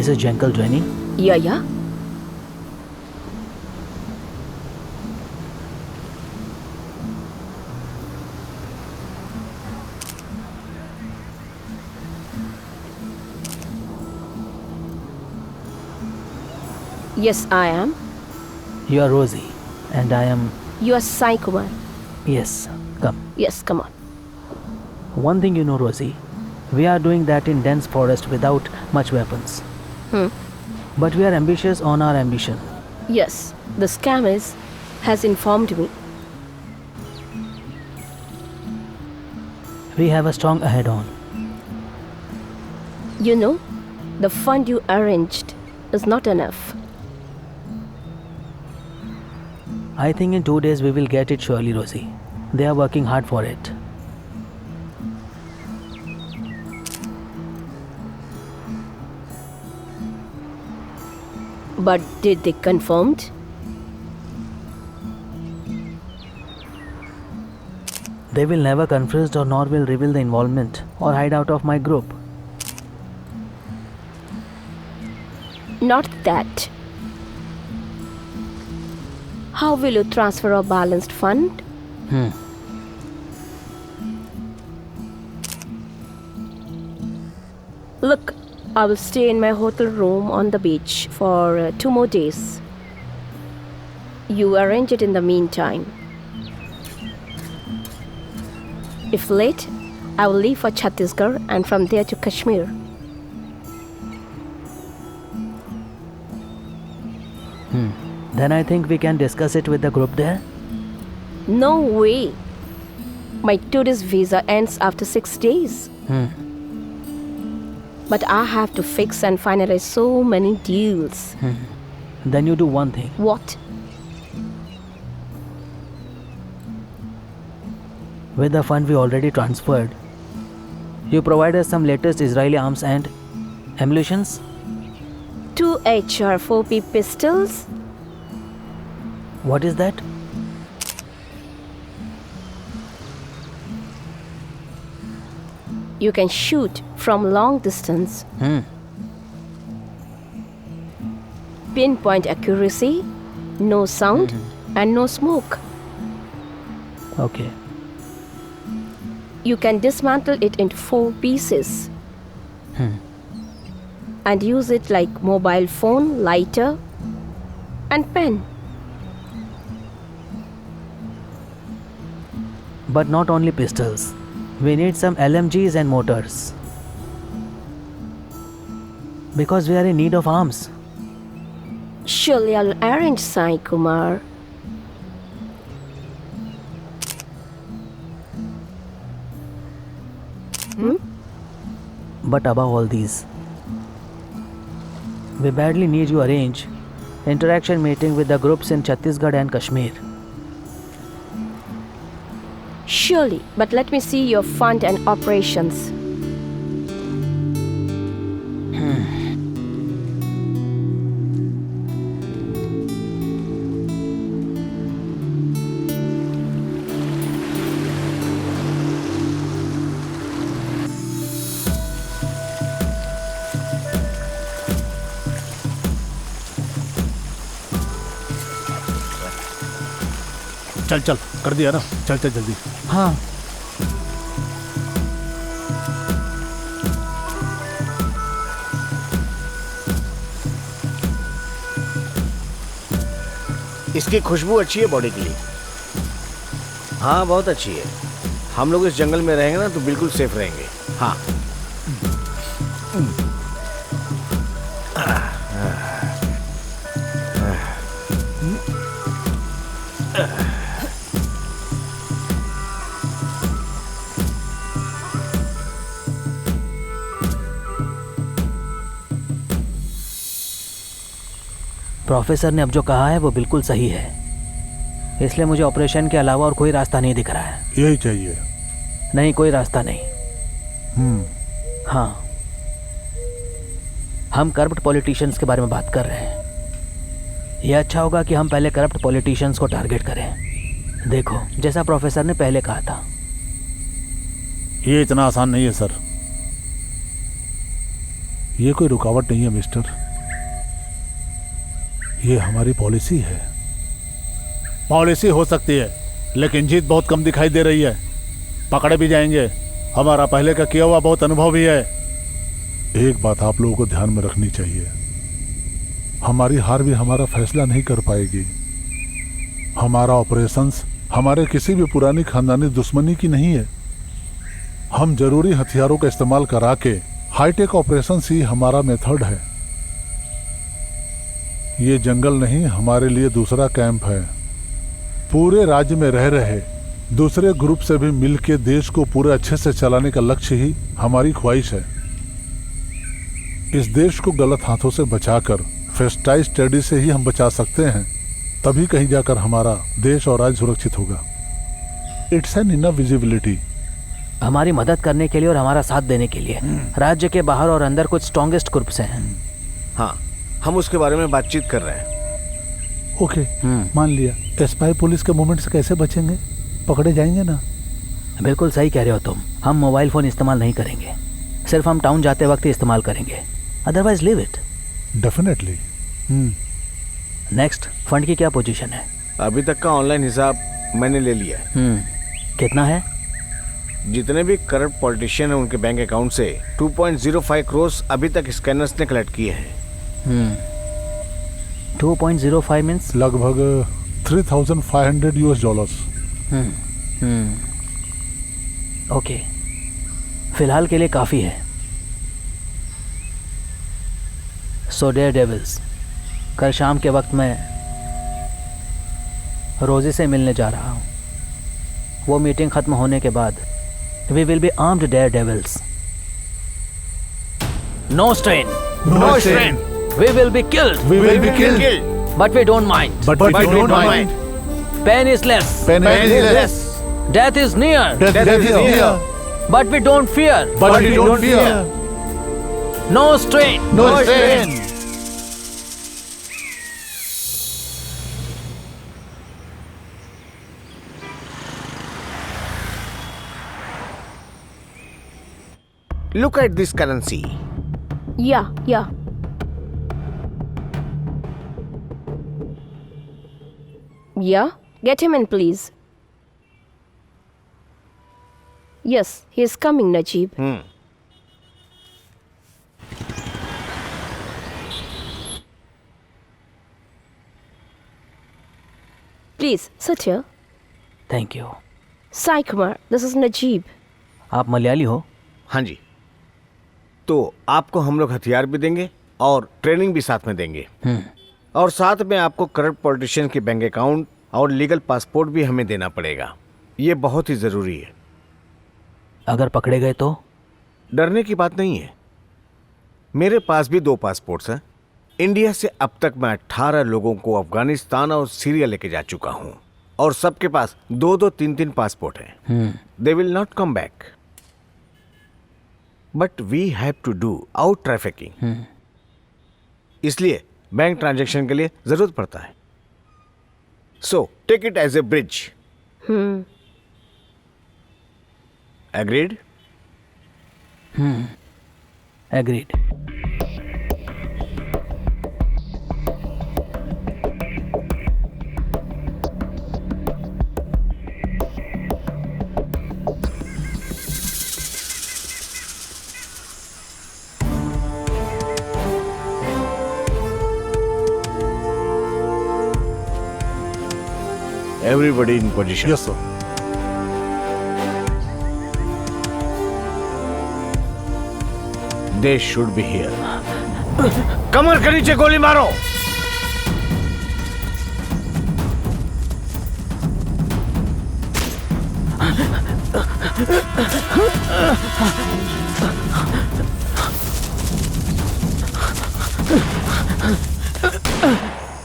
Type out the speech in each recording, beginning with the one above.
Mrs. Jenkel Drenny? Yeah. Yes, I am. You are Rosie, and I am... You are Sai Kumar. Yes, come. Yes, come on. One thing you know, Rosie, we are doing that in dense forest without much weapons. But we are ambitious on our ambition. Yes, the scammers has informed me. We have a strong ahead on. You know, the fund you arranged is not enough. I think in 2 days we will get it surely, Rosie. They are working hard for it. But did they confirmed? They will never confess or nor will reveal the involvement or hide out of my group. Not that. How will you transfer a balanced fund? Look, I will stay in my hotel room on the beach for 2 more days. You arrange it in the meantime. If late, I will leave for Chhattisgarh and from there to Kashmir. Then I think we can discuss it with the group there. No way. My tourist visa ends after 6 days. But I have to fix and finalize so many deals. Then you do one thing. What? With the fund we already transferred, you provide us some latest Israeli arms and ammunitions? 2 HR-4P pistols? What is that? You can shoot from long distance. Pinpoint accuracy, no sound, and no smoke. Okay. You can dismantle it into 4 pieces and use it like mobile phone, lighter, and pen. But not only pistols. We need some LMGs and motors. Because we are in need of arms. Surely I'll arrange, Sai Kumar. But above all these, we badly need you arrange interaction meeting with the groups in Chhattisgarh and Kashmir. Surely, but let me see your fund and operations. चल कर दिया ना, चल जल्दी। हाँ। इसकी खुशबू अच्छी है बॉडी के लिए। हाँ बहुत अच्छी है। हम लोग इस जंगल में रहेंगे ना तो बिल्कुल सेफ रहेंगे। हाँ प्रोफेसर ने अब जो कहा है वो बिल्कुल सही है, इसलिए मुझे ऑपरेशन के अलावा और कोई रास्ता नहीं दिख रहा है। यही चाहिए। नहीं, कोई रास्ता नहीं। हाँ, हम करप्ट पॉलिटिशियंस के बारे में बात कर रहे हैं। यह अच्छा होगा कि हम पहले करप्ट पॉलिटिशियंस को टारगेट करें। देखो, जैसा प्रोफेसर ने पहले कहा था। ये इतना आसान नहीं है सर। ये कोई रुकावट नहीं है मिस्टर, ये हमारी पॉलिसी है। पॉलिसी हो सकती है, लेकिन जीत बहुत कम दिखाई दे रही है। पकड़े भी जाएंगे। हमारा पहले का किया हुआ बहुत अनुभव भी है। एक बात आप लोगों को ध्यान में रखनी चाहिए, हमारी हार भी हमारा फैसला नहीं कर पाएगी। हमारा ऑपरेशंस हमारे किसी भी पुरानी खानदानी दुश्मनी की नहीं है। हम जरूरी हथियारों का इस्तेमाल करा के हाईटेक ऑपरेशंस ही हमारा मेथड है। ये जंगल नहीं, हमारे लिए दूसरा कैंप है। पूरे राज्य में रह रहे दूसरे ग्रुप से भी मिलके देश को पूरे अच्छे से चलाने का लक्ष्य ही हमारी ख्वाहिश है। इस देश को गलत हाथों से बचाकर फेस्टाइज स्टडी से ही हम बचा सकते हैं, तभी कहीं जाकर हमारा देश और राज्य सुरक्षित होगा। It's an enough visibility. हमारी मदद करने के लिए और हमारा साथ देने के लिए राज्य के बाहर और अंदर कुछ स्ट्रॉन्गेस्ट ग्रुप्स हैं। हाँ, हम उसके बारे में बातचीत कर रहे हैं। ओके, मान लिया। स्पाई पुलिस के मूवमेंट से कैसे बचेंगे? पकड़े जाएंगे ना? बिल्कुल सही कह रहे हो तुम। हम मोबाइल फ़ोन इस्तेमाल नहीं करेंगे, सिर्फ हम टाउन जाते वक्त ही इस्तेमाल करेंगे। Otherwise leave it. Definitely. Next, fund की क्या पोजीशन है? अभी तक का ऑनलाइन हिसाब मैंने ले लिया है। कितना है? जितने भी करप्ट पॉलिटिशियन हैं उनके बैंक अकाउंट से 2.05 करोड़ अभी तक स्कैनर्स ने कलेक्ट किए हैं। 2.05 मीन्स लगभग $3,500। ओके, फिलहाल के लिए काफ़ी है। सो डेयर डेविल्स, कल शाम के वक्त मैं रोज़ी से मिलने जा रहा हूँ। वो मीटिंग ख़त्म होने के बाद we will be armed daredevils. No strain, no strain. We will be killed, We will be killed. But we don't mind. But we don't mind. Pain is less, Pain is less. Death is near, Death is near. But we don't fear. But we don't fear. No strain, No strain. Look at this currency. Yeah, yeah. Yeah, get him in, please. Yes, he is coming, Najib. Please, sit here. Thank you. Sai Kumar, this is Najib. आप मलयाली हो? हाँ जी। तो आपको हम लोग हथियार भी देंगे और ट्रेनिंग भी साथ में देंगे। और साथ में आपको करप्ट पॉलिटिशियन के बैंक अकाउंट और लीगल पासपोर्ट भी हमें देना पड़ेगा। ये बहुत ही ज़रूरी है। अगर पकड़े गए तो? डरने की बात नहीं है। मेरे पास भी 2 पासपोर्ट्स हैं। इंडिया से अब तक मैं 18 लोगों को अफगानिस्तान और सीरिया लेके जा चुका हूँ और सबके पास 2-2, 3-3 पासपोर्ट हैं। They will not come back, but we have to do out trafficking. इसलिए बैंक ट्रांजैक्शन के लिए जरूरत पड़ता है। So take it as a bridge. Agreed? Agreed. Everybody in position. Yes sir. They should be here. कमर के नीचे गोली मारो।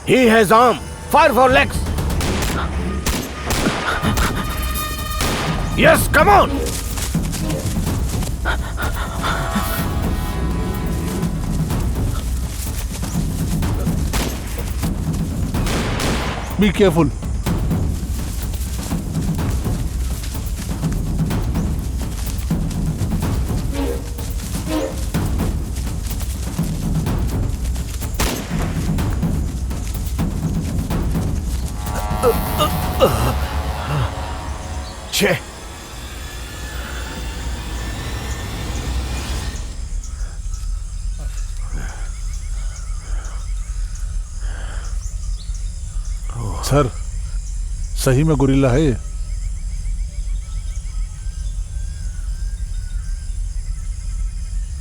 He has arm. Fire for legs. Yes, come on. Be careful. Sir, सही में गुरिल्ला है ये?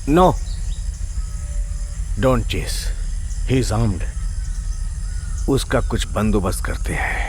No, don't chase, he is armed. उसका कुछ बंदोबस्त करते हैं।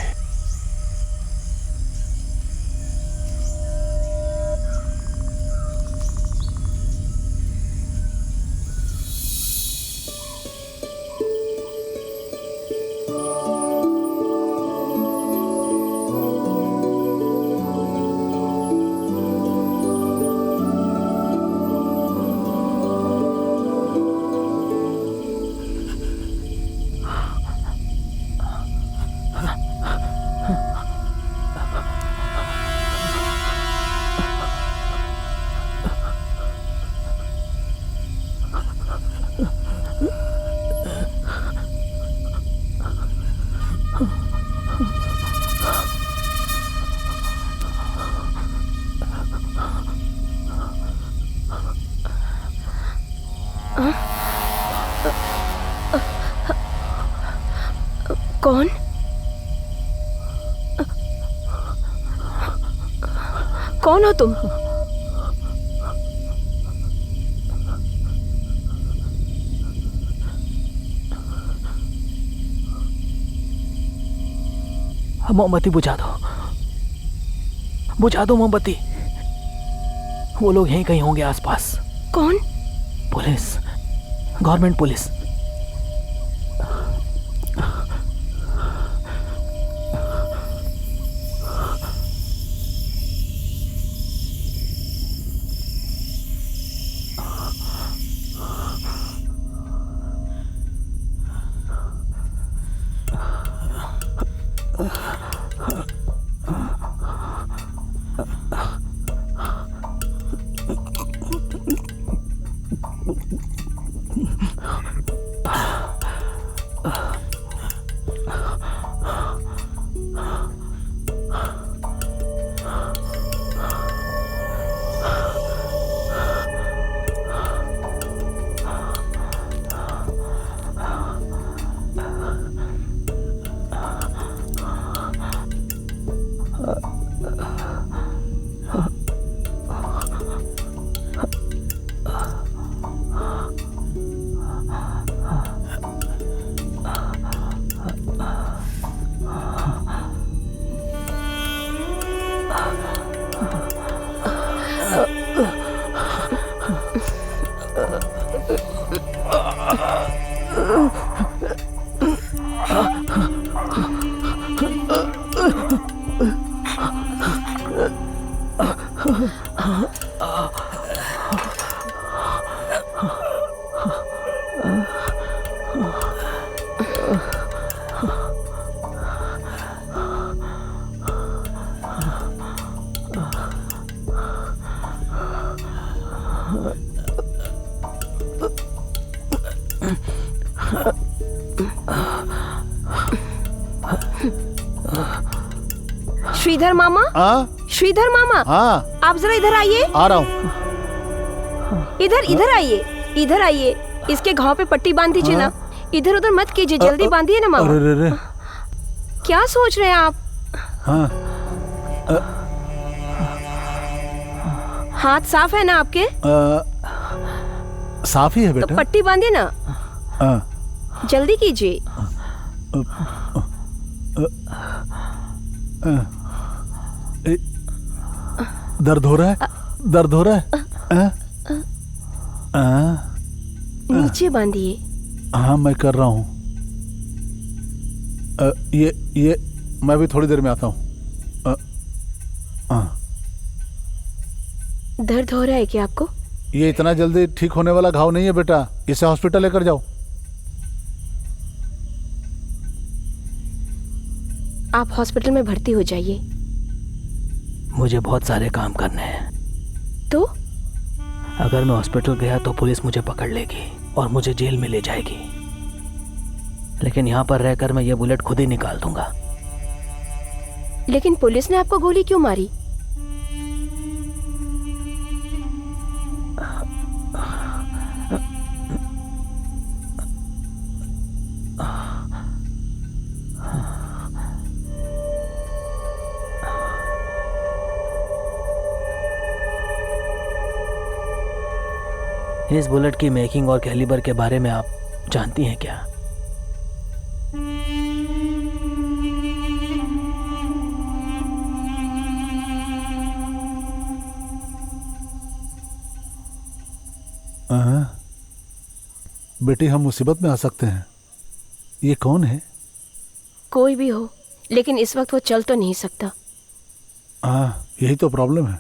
कौन? कौन हो तुम? मोमबत्ती बुझा दो, बुझा दो मोमबत्ती। वो लोग यहीं कहीं होंगे आसपास। कौन? Police, government police. श्रीधर मामा? श्रीधर मामा, आप जरा इधर आइए। आ रहा हूँ। इधर आइए, इधर आइए। इसके घाव पे पट्टी बांध दीजिए ना। इधर उधर मत कीजिए, जल्दी बांधिए ना मामा। अरे क्या सोच रहे हैं आप? हाथ साफ है ना आपके? साफ ही है बेटा। तो पट्टी बांधिए ना, जल्दी कीजिए। दर्द हो रहा है? दर्द हो रहा है? नीचे बांधिए। हाँ, मैं कर रहा हूँ। ये मैं भी थोड़ी देर में आता हूँ। दर्द हो रहा है क्या आपको? ये इतना जल्दी ठीक होने वाला घाव नहीं है बेटा, इसे हॉस्पिटल लेकर जाओ। आप हॉस्पिटल में भर्ती हो जाइए। मुझे बहुत सारे काम करने हैं। तो अगर मैं हॉस्पिटल गया तो पुलिस मुझे पकड़ लेगी और मुझे जेल में ले जाएगी। लेकिन यहाँ पर रहकर मैं ये बुलेट खुद ही निकाल दूंगा। लेकिन पुलिस ने आपको गोली क्यों मारी? इस बुलेट की मेकिंग और कैलिबर के बारे में आप जानती हैं क्या? बेटी, हम मुसीबत में आ सकते हैं। ये कौन है? कोई भी हो, लेकिन इस वक्त वो चल तो नहीं सकता। यही तो प्रॉब्लम है।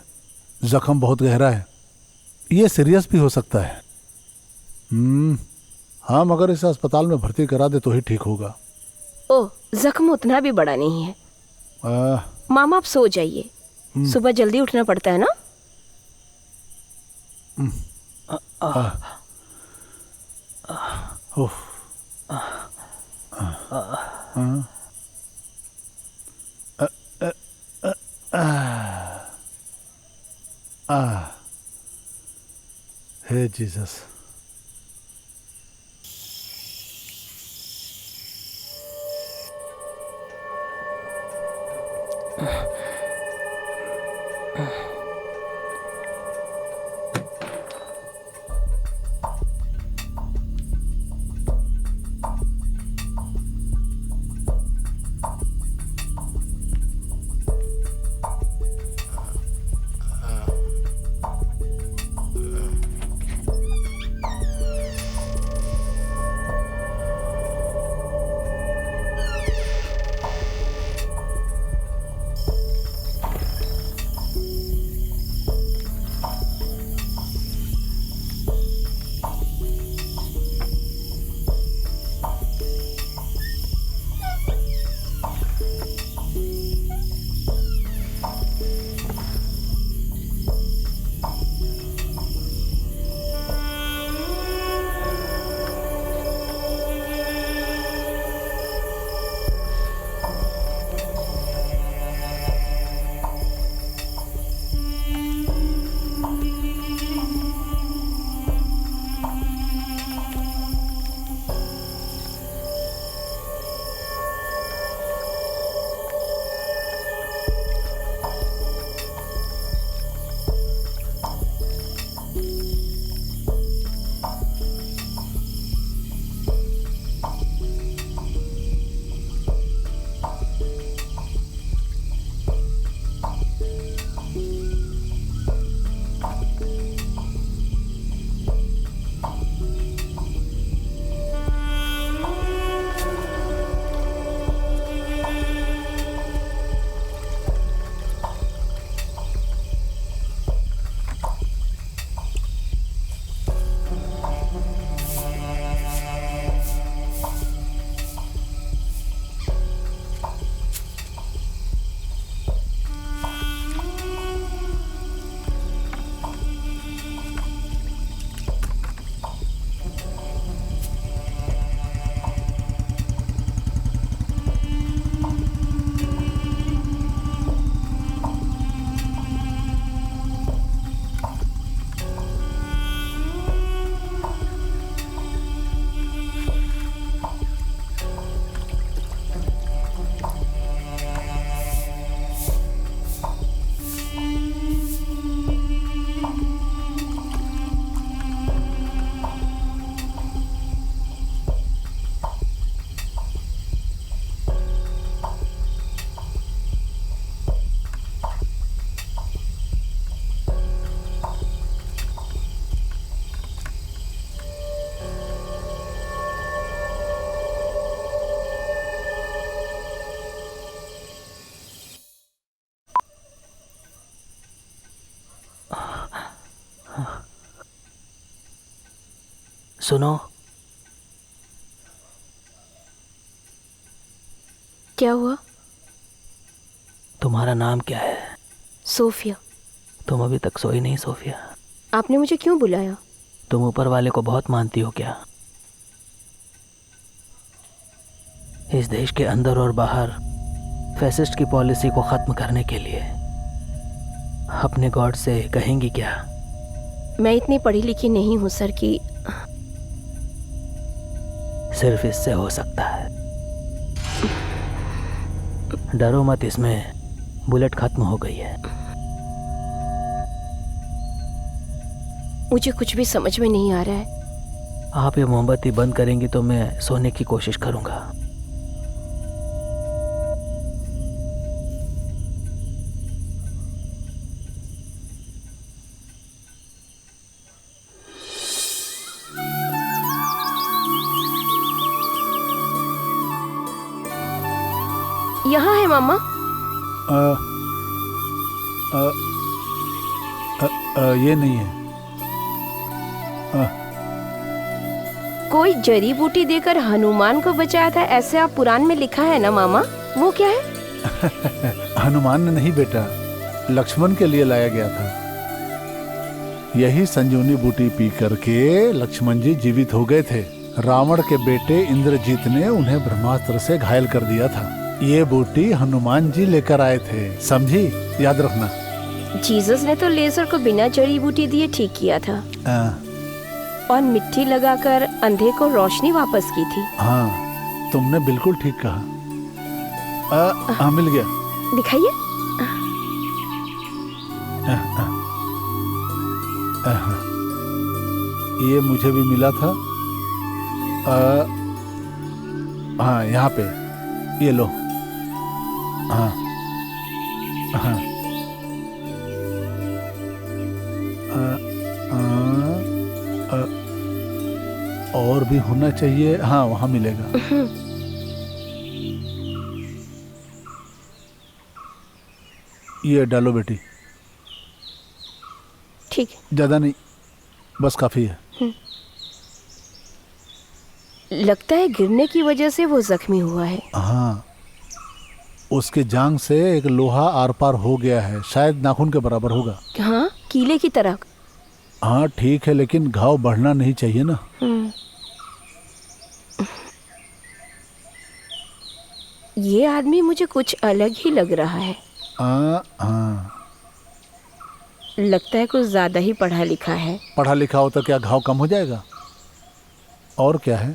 जख्म बहुत गहरा है, ये सीरियस भी हो सकता है। हाँ, मगर इसे अस्पताल में भर्ती करा दे तो ही ठीक होगा। ओह, जख्म उतना भी बड़ा नहीं है। मामा, आप सो जाइए, सुबह जल्दी उठना पड़ता है ना। हे जीसस। सुनो, क्या हुआ? तुम्हारा नाम क्या है? सोफिया। तुम अभी तक सोई नहीं सोफिया? आपने मुझे क्यों बुलाया? तुम ऊपर वाले को बहुत मानती हो क्या? इस देश के अंदर और बाहर फैसिस्ट की पॉलिसी को खत्म करने के लिए अपने गॉड से कहेंगी क्या? मैं इतनी पढ़ी लिखी नहीं हूँ सर कि सिर्फ इससे हो सकता है। डरो मत, इसमें बुलेट खत्म हो गई है। मुझे कुछ भी समझ में नहीं आ रहा है। आप ये मोमबत्ती बंद करेंगी तो मैं सोने की कोशिश करूंगा। यहाँ है मामा। ये नहीं है। कोई जड़ी बूटी देकर हनुमान को बचाया था, ऐसे आप पुराण में लिखा है ना मामा, वो क्या है? हनुमान ने नहीं बेटा, लक्ष्मण के लिए लाया गया था। यही संजीवनी बूटी पी करके लक्ष्मण जी जीवित हो गए थे। रावण के बेटे इंद्रजीत ने उन्हें ब्रह्मास्त्र से घायल कर दिया था। ये बूटी हनुमान जी लेकर आए थे, समझी? याद रखना। जीसस ने तो लेजर को बिना जड़ी बूटी दिए ठीक किया था और मिट्टी लगाकर अंधे को रोशनी वापस की थी। हाँ, तुमने बिल्कुल ठीक कहा। हाँ, मिल गया। दिखाइए। ये मुझे भी मिला था। हाँ, यहाँ पे ये लो। हाँ हाँ। और भी होना चाहिए। हाँ, वहाँ मिलेगा। ये डालो बेटी। ठीक है। ज्यादा नहीं, बस काफी है। लगता है गिरने की वजह से वो जख्मी हुआ है। हाँ, उसके जांग से एक लोहा आर पार हो गया है, शायद नाखून के बराबर होगा। हाँ, कीले की तरह। हाँ ठीक है, लेकिन घाव बढ़ना नहीं चाहिए ना। ये आदमी मुझे कुछ अलग ही लग रहा है। हाँ, लगता है कुछ ज्यादा ही पढ़ा लिखा है। पढ़ा लिखा हो तो क्या घाव कम हो जाएगा? और क्या है?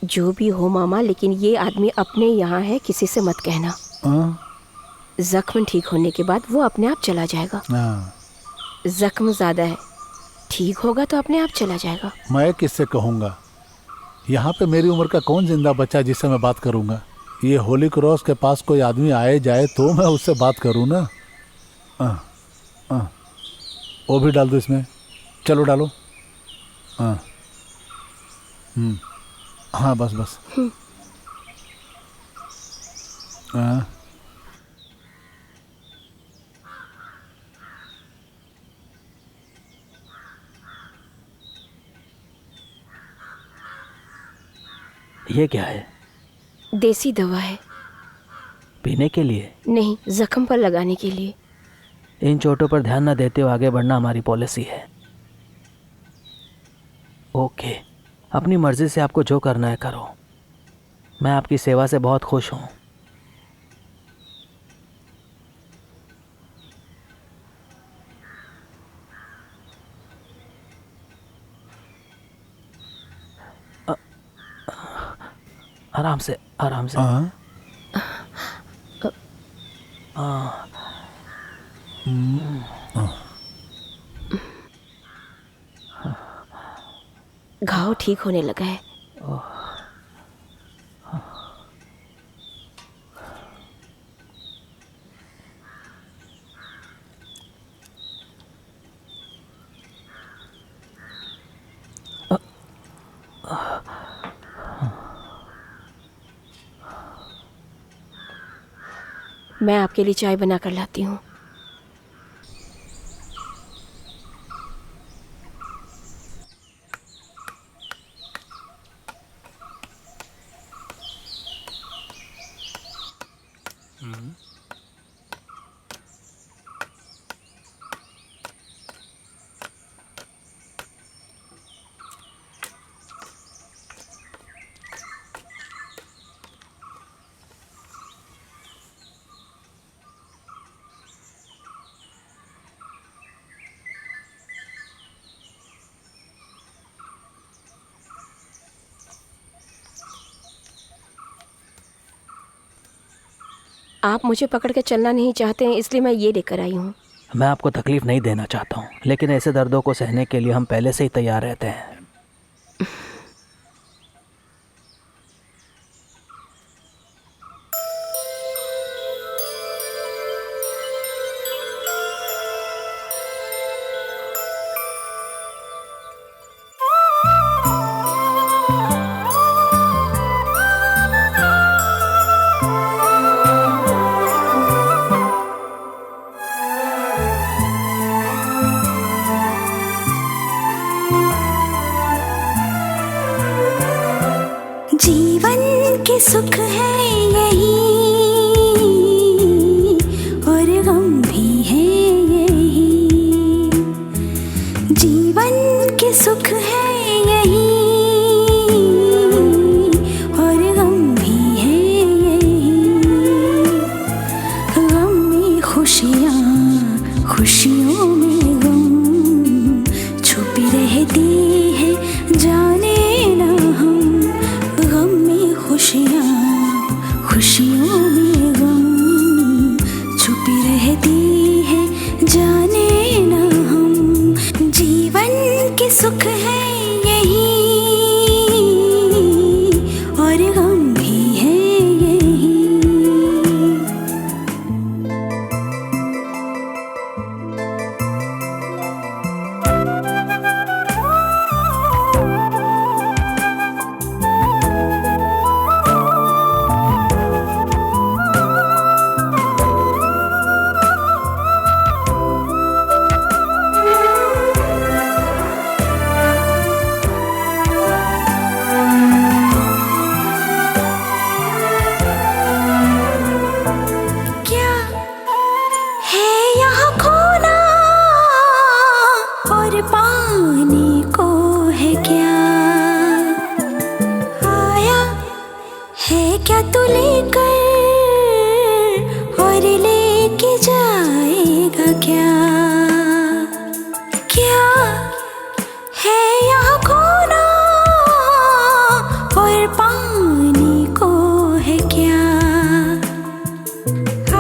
जो भी हो मामा, लेकिन ये आदमी अपने यहाँ है, किसी से मत कहना। जख्म ठीक होने के बाद वो अपने आप चला जाएगा। जख्म ज्यादा है, ठीक होगा तो अपने आप चला जाएगा। मैं किससे कहूँगा? यहाँ पे मेरी उम्र का कौन जिंदा बच्चा जिससे मैं बात करूँगा? ये होली क्रॉस के पास कोई आदमी आए जाए तो मैं उससे बात करूँ ना। वो भी डाल दो इसमें। चलो डालो। हाँ बस बस। ये क्या है? देसी दवा है। पीने के लिए? नहीं, जख्म पर लगाने के लिए। इन चोटों पर ध्यान न देते हुए आगे बढ़ना हमारी पॉलिसी है। ओके, अपनी मर्जी से आपको जो करना है करो। मैं आपकी सेवा से बहुत खुश हूँ। आराम से, आराम से। घाव ठीक होने लगा है। मैं आपके लिए चाय बना कर लाती हूँ। आप मुझे पकड़ के चलना नहीं चाहते हैं, इसलिए मैं ये लेकर आई हूँ। मैं आपको तकलीफ नहीं देना चाहता हूँ, लेकिन ऐसे दर्दों को सहने के लिए हम पहले से ही तैयार रहते हैं। जीवन के सुख है यही और गम भी है यही। जीवन के सुख है यही और गम भी है यही। गम में खुशियाँ, खुशियों में गम छुपी रहती है, जाने ना हम। गम में खुशियाँ, खुशियों में गम छुपी रहती है, जाने ना हम। जीवन के सुख है यही और गम भी है यही। क्या है यहाँ खोना और पाने को है क्या? आया है क्या तू लेकर और लेके जाएगा क्या? क्या है यहाँ खोना और पाने को है क्या?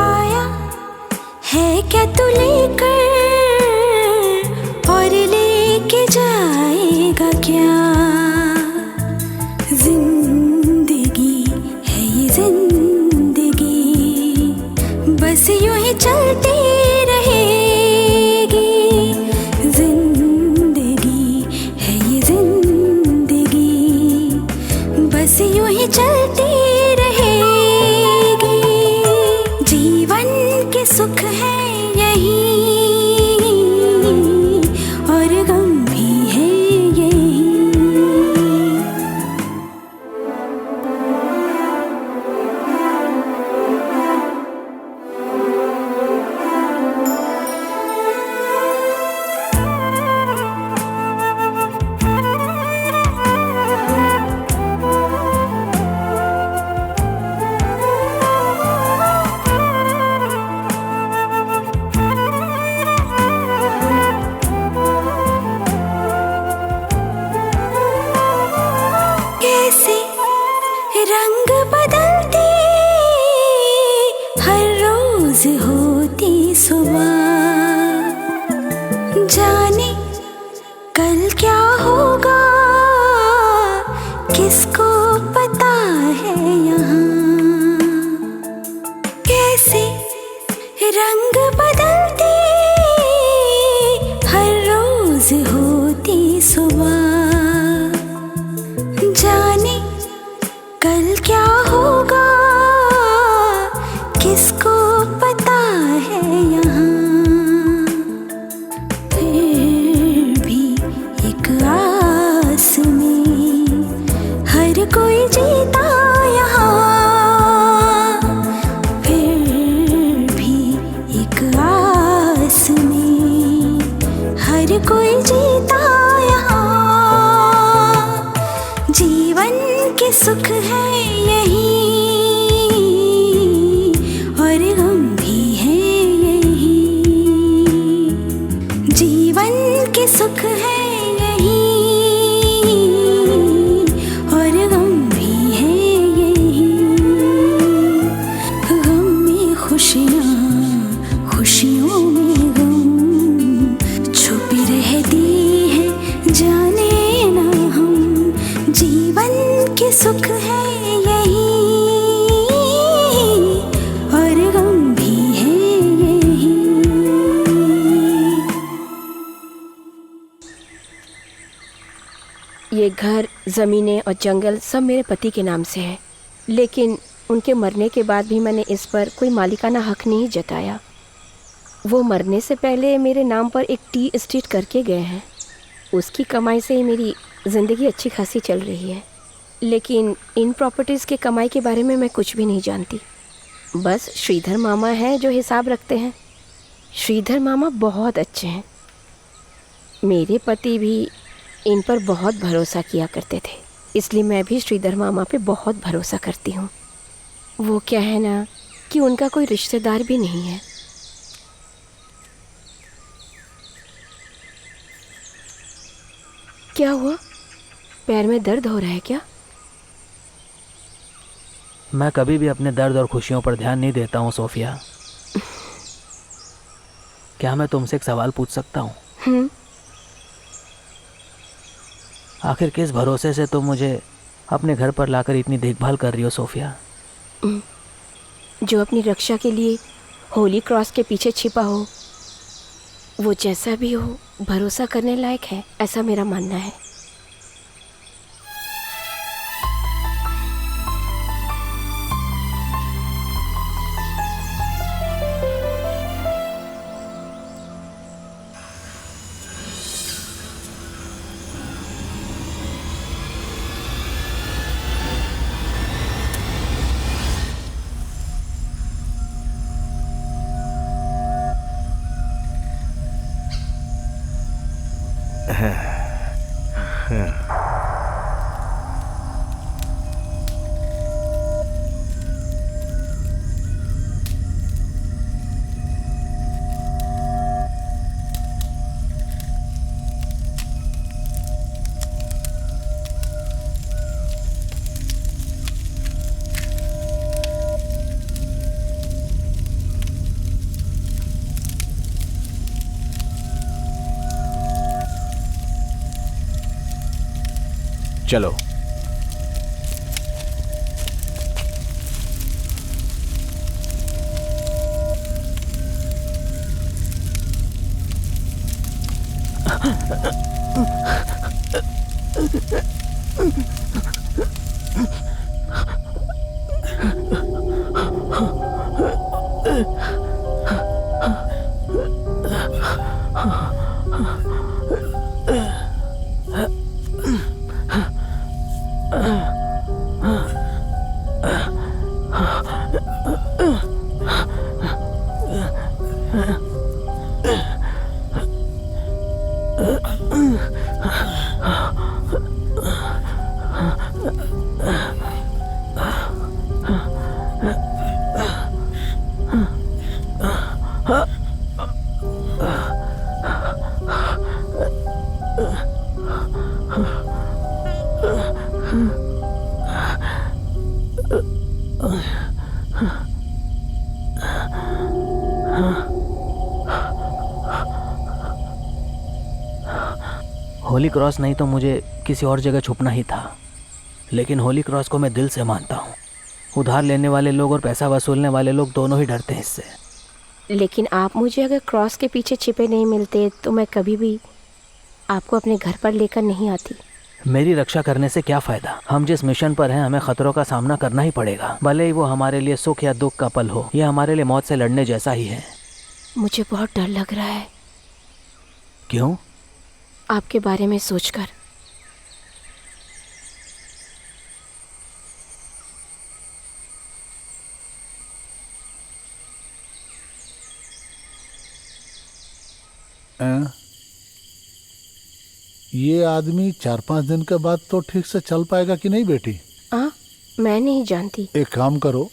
आया है क्या तू लेकर और लेके जाएगा क्या? जिंदगी है ये जिंदगी, बस यूं ही चलती रहेगी। जिंदगी है ये जिंदगी, बस यूं ही चलती रहेगी। जीवन के सुख है यही और गम भी है यही। कैसे रंग बदलती हर रोज होती सुबह, जाने कल क्या होगा किसको पता है यहाँ। कैसे रंग बदलती हर रोज होती सुबह, जाने कल क्या होगा किसको पता है यहाँ। फिर भी एक आस में हर कोई जीता यहाँ। फिर भी एक आस में हर कोई जीता यहाँ। जीवन के सुख है यही और गम भी है यही। जीवन के सुख है यही और गम भी है यही। गम में खुशियाँ, खुशियों में गम ये घर, ज़मीनें और जंगल सब मेरे पति के नाम से है, लेकिन उनके मरने के बाद भी मैंने इस पर कोई मालिकाना हक नहीं जताया। वो मरने से पहले मेरे नाम पर एक टी एस्टेट करके गए हैं। उसकी कमाई से ही मेरी ज़िंदगी अच्छी खासी चल रही है, लेकिन इन प्रॉपर्टीज़ के कमाई के बारे में मैं कुछ भी नहीं जानती। बस श्रीधर मामा हैं जो हिसाब रखते हैं। श्रीधर मामा बहुत अच्छे हैं। मेरे पति भी इन पर बहुत भरोसा किया करते थे, इसलिए मैं भी श्रीधर मामा पे बहुत भरोसा करती हूँ। वो क्या है ना कि उनका कोई रिश्तेदार भी नहीं है। क्या हुआ? पैर में दर्द हो रहा है क्या? मैं कभी भी अपने दर्द और खुशियों पर ध्यान नहीं देता हूँ सोफिया। क्या मैं तुमसे एक सवाल पूछ सकता हूँ? आखिर किस भरोसे से तुम मुझे अपने घर पर लाकर इतनी देखभाल कर रही हो सोफिया? जो अपनी रक्षा के लिए होली क्रॉस के पीछे छिपा हो, वो जैसा भी हो भरोसा करने लायक है, ऐसा मेरा मानना है। चलो। होली क्रॉस नहीं तो मुझे किसी और जगह छुपना ही था, लेकिन होली क्रॉस को मैं दिल से मानता हूँ। उधार लेने वाले लोग और पैसा वसूलने वाले लोग दोनों ही डरते हैं इससे। लेकिन आप मुझे अगर क्रॉस के पीछे छिपे नहीं मिलते तो मैं कभी भी आपको अपने घर पर लेकर नहीं आती। मेरी रक्षा करने से क्या फ़ायदा? हम जिस मिशन पर हैं हमें ख़तरों का सामना करना ही पड़ेगा, भले ही वो हमारे लिए सुख या दुख का पल हो। यह हमारे लिए मौत से लड़ने जैसा ही है। मुझे बहुत डर लग रहा है। क्यों? आपके बारे में सोचकर। ये आदमी 4-5 दिन के बाद तो ठीक से चल पाएगा कि नहीं बेटी? मैं नहीं जानती। एक काम करो,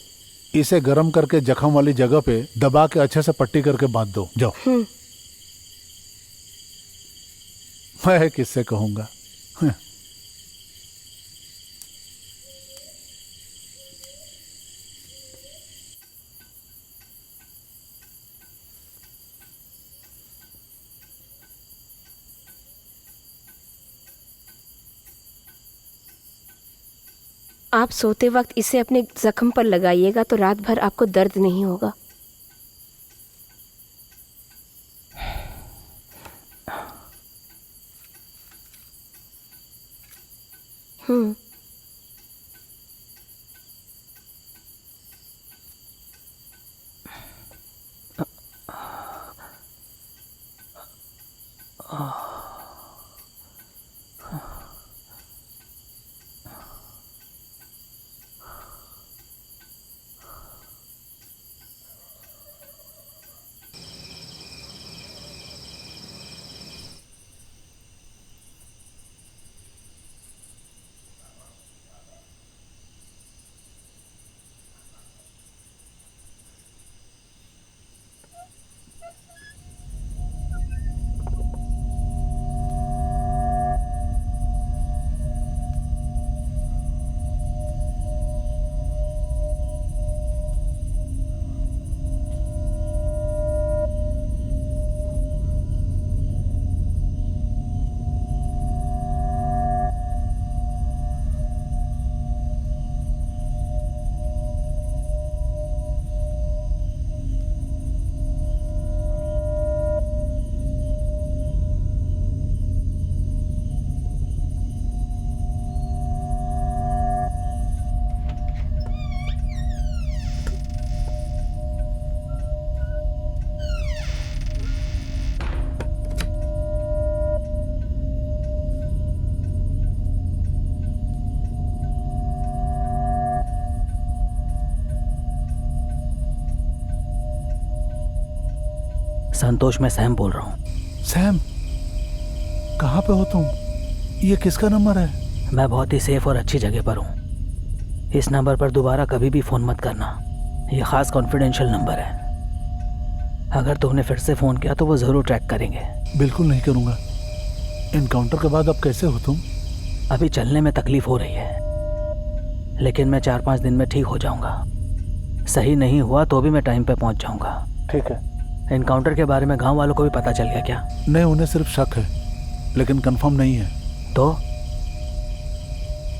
इसे गर्म करके जख्म वाली जगह पे दबा के अच्छे से पट्टी करके बांध दो। जाओ। मैं किससे कहूंगा? आप सोते वक्त इसे अपने जख्म पर लगाइएगा तो रात भर आपको दर्द नहीं होगा। संतोष, मैं सैम बोल रहा हूँ। सैम, कहाँ पे हो तुम? ये किसका नंबर है? मैं बहुत ही सेफ और अच्छी जगह पर हूँ। इस नंबर पर दोबारा कभी भी फ़ोन मत करना। ये ख़ास कॉन्फिडेंशियल नंबर है। अगर तुमने फिर से फ़ोन किया तो वो ज़रूर ट्रैक करेंगे। बिल्कुल नहीं करूँगा। इनकाउंटर के बाद अब कैसे हो तुम? अभी चलने में तकलीफ़ हो रही है, लेकिन मैं 4-5 दिन में ठीक हो जाऊँगा। सही नहीं हुआ तो भी मैं टाइम पे पहुँच जाऊँगा। ठीक है। इनकाउंटर के बारे में गांव वालों को भी पता चल गया क्या? नहीं, उन्हें सिर्फ शक है, लेकिन कंफर्म नहीं है। तो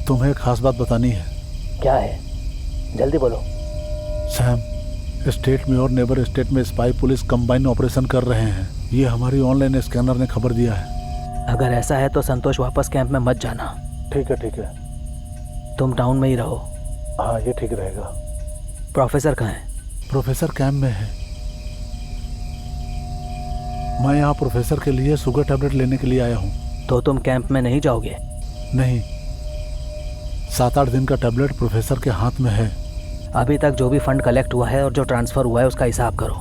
तुम्हें एक खास बात बतानी है। क्या है? जल्दी बोलो। सैम, स्टेट में और नेबर स्टेट में स्पाई पुलिस कंबाइन ऑपरेशन कर रहे हैं। ये हमारी ऑनलाइन स्कैनर ने खबर दिया है। अगर ऐसा है तो संतोष वापस कैंप में मत जाना। ठीक है, ठीक है। तुम टाउन में ही रहो। हाँ, ये ठीक रहेगा। प्रोफेसर कहाँ है? प्रोफेसर कैंप में है। मैं यहाँ प्रोफेसर के लिए शुगर टैबलेट लेने के लिए आया हूँ। तो तुम कैंप में नहीं जाओगे? नहीं, 7-8 दिन का टैबलेट प्रोफेसर के हाथ में है। अभी तक जो भी फंड कलेक्ट हुआ है और जो ट्रांसफ़र हुआ है उसका हिसाब करो।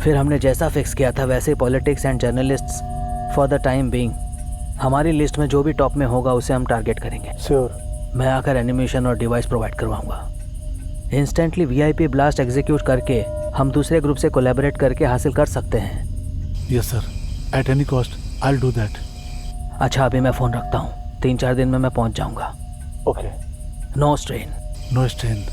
फिर हमने जैसा फिक्स किया था वैसे politics and journalists for the time being हमारी लिस्ट में जो भी टॉप में होगा उसे हम टारगेट करेंगे। श्योर। मैं आकर एनिमेशन और डिवाइस प्रोवाइड करवाऊंगा। इंस्टेंटली VIP ब्लास्ट एग्जीक्यूट करके हम दूसरे ग्रुप से कोलैबोरेट करके हासिल कर सकते हैं। Yes sir, at any cost I will do that. अच्छा, अभी मैं फ़ोन रखता हूँ। 3-4 दिन में मैं पहुँच जाऊँगा। Okay. No strain. No strain.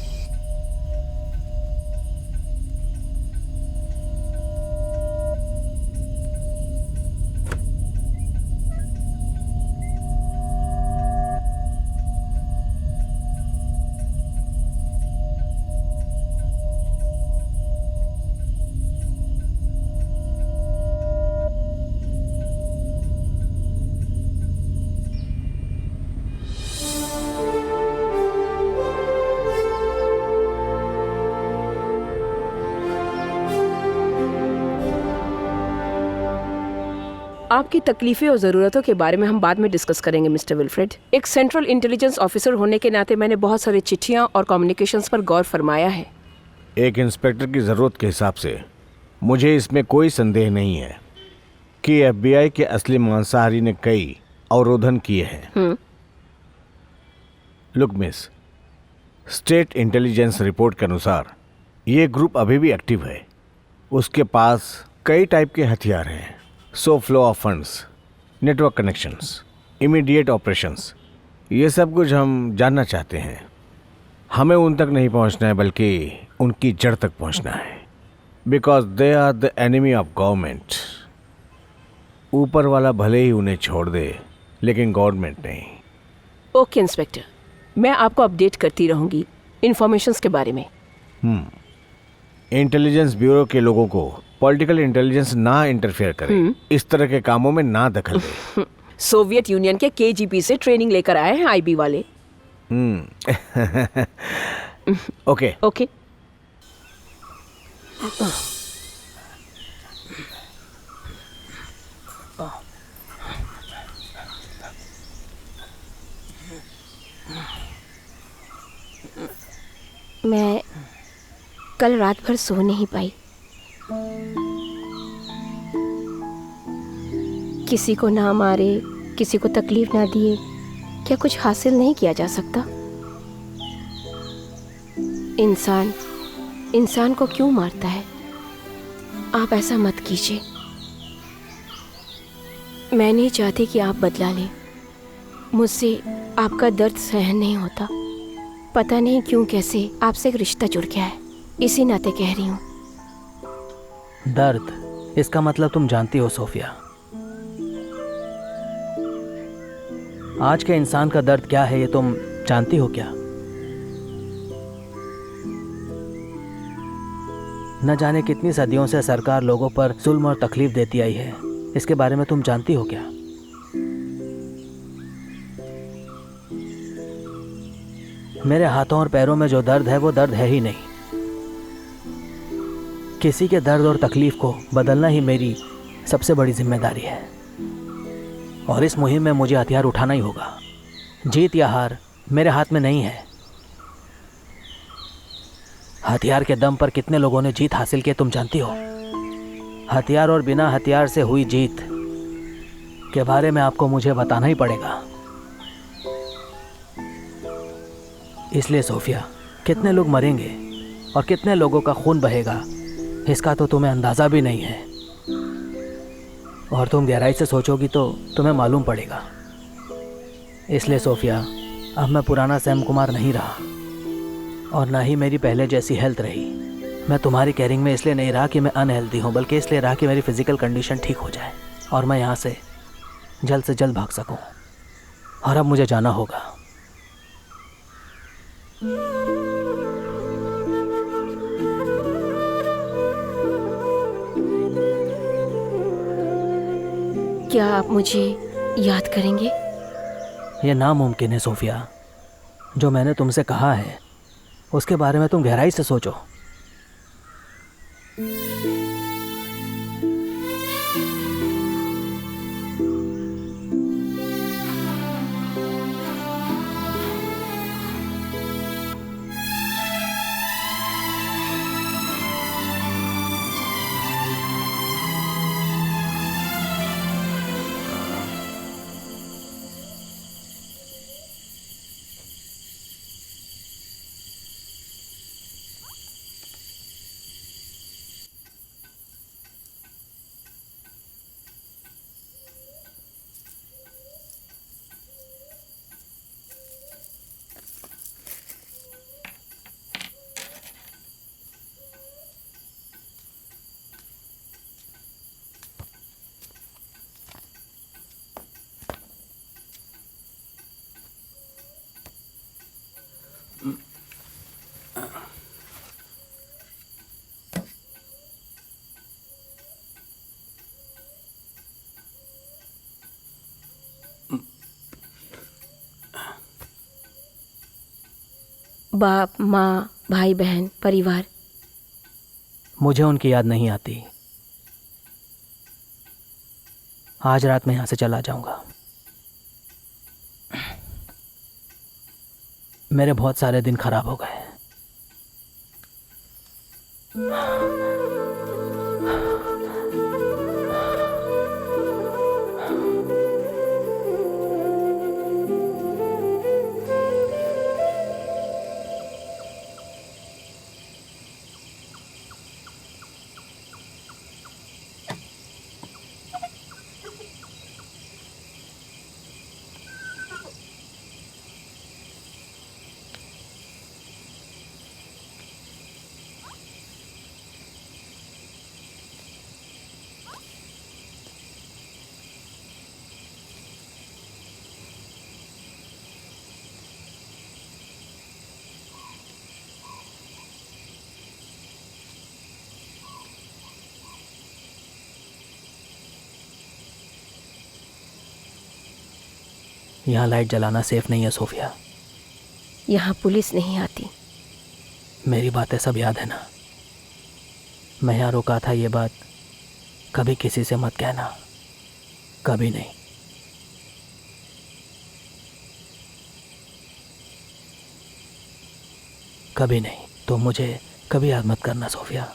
आपकी तकलीफें और ज़रूरतों के बारे में हम बाद में डिस्कस करेंगे मिस्टर विल्फ्रेड। एक सेंट्रल इंटेलिजेंस ऑफिसर होने के नाते मैंने बहुत सारी चिट्ठियां और कम्युनिकेशंस पर गौर फरमाया है। एक इंस्पेक्टर की ज़रूरत के हिसाब से मुझे इसमें कोई संदेह नहीं है कि FBI के असली मांसाहारी ने कई अवरोधन किए हैं। Look miss, state intelligence report के अनुसार ये ग्रुप अभी भी एक्टिव है। उसके पास कई टाइप के हथियार हैं। So flow of funds, network connections, immediate operations, ये सब कुछ हम जानना चाहते हैं। हमें उन तक नहीं पहुंचना है बल्कि उनकी जड़ तक पहुंचना है। Because they are the enemy of government. ऊपर वाला भले ही उन्हें छोड़ दे लेकिन गवर्नमेंट नहीं। ओके इंस्पेक्टर, मैं आपको अपडेट करती रहूंगी इंफॉर्मेशंस के बारे में। इंटेलिजेंस ब्यूरो के लोगों को पॉलिटिकल इंटेलिजेंस ना इंटरफेयर करे, इस तरह के कामों में ना दखल दे। सोवियत यूनियन के KGB से ट्रेनिंग लेकर आए हैं IB वाले। ओके। ओके। मैं कल रात भर सो नहीं पाई। किसी को ना मारे, किसी को तकलीफ ना दिए, क्या कुछ हासिल नहीं किया जा सकता? इंसान को क्यों मारता है? आप ऐसा मत कीजिए। मैं नहीं चाहती कि आप बदला लें। मुझसे आपका दर्द सहन नहीं होता। पता नहीं क्यों कैसे आपसे एक रिश्ता जुड़ गया है, इसी नाते कह रही हूँ। दर्द, इसका मतलब तुम जानती हो सोफिया, आज के इंसान का दर्द क्या है ये तुम जानती हो क्या? न जाने कितनी सदियों से सरकार लोगों पर जुल्म और तकलीफ देती आई है, इसके बारे में तुम जानती हो क्या? मेरे हाथों और पैरों में जो दर्द है वो दर्द है ही नहीं। किसी के दर्द और तकलीफ को बदलना ही मेरी सबसे बड़ी जिम्मेदारी है, और इस मुहिम में मुझे हथियार उठाना ही होगा। जीत या हार मेरे हाथ में नहीं है। हथियार के दम पर कितने लोगों ने जीत हासिल की तुम जानती हो। हथियार और बिना हथियार से हुई जीत के बारे में आपको मुझे बताना ही पड़ेगा। इसलिए सोफिया, कितने लोग मरेंगे और कितने लोगों का खून बहेगा इसका तो तुम्हें अंदाज़ा भी नहीं है, और तुम गहराई से सोचोगी तो तुम्हें मालूम पड़ेगा। इसलिए सोफिया, अब मैं पुराना सैम कुमार नहीं रहा, और ना ही मेरी पहले जैसी हेल्थ रही। मैं तुम्हारी केयरिंग में इसलिए नहीं रहा कि मैं अनहेल्दी हूँ, बल्कि इसलिए रहा कि मेरी फिजिकल कंडीशन ठीक हो जाए और मैं यहाँ से जल्द भाग सकूँ। और अब मुझे जाना होगा। क्या आप मुझे याद करेंगे? यह नामुमकिन है सोफिया। जो मैंने तुमसे कहा है उसके बारे में तुम गहराई से सोचो। बाप, माँ, भाई बहन, परिवार। मुझे उनकी याद नहीं आती। आज रात मैं यहाँ से चला जाऊँगा। मेरे बहुत सारे दिन खराब हो गए। यहाँ लाइट जलाना सेफ नहीं है सोफिया। यहाँ पुलिस नहीं आती। मेरी बातें सब याद है ना? मैं यहाँ रुका था, ये बात कभी किसी से मत कहना, कभी नहीं। कभी नहीं। तो मुझे कभी याद मत करना सोफिया।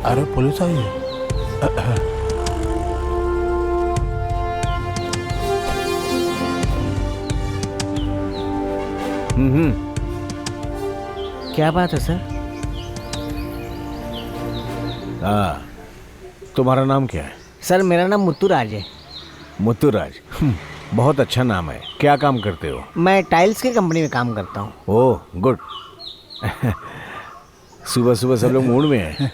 अरे पुलिस आई है। क्या बात है सर? हाँ, तुम्हारा नाम क्या है? सर मेरा नाम मुत्तुराज है। मुत्तुराज, बहुत अच्छा नाम है। क्या काम करते हो? मैं टाइल्स की कंपनी में काम करता हूँ। Oh good. सुबह सुबह सब लोग मूड में हैं।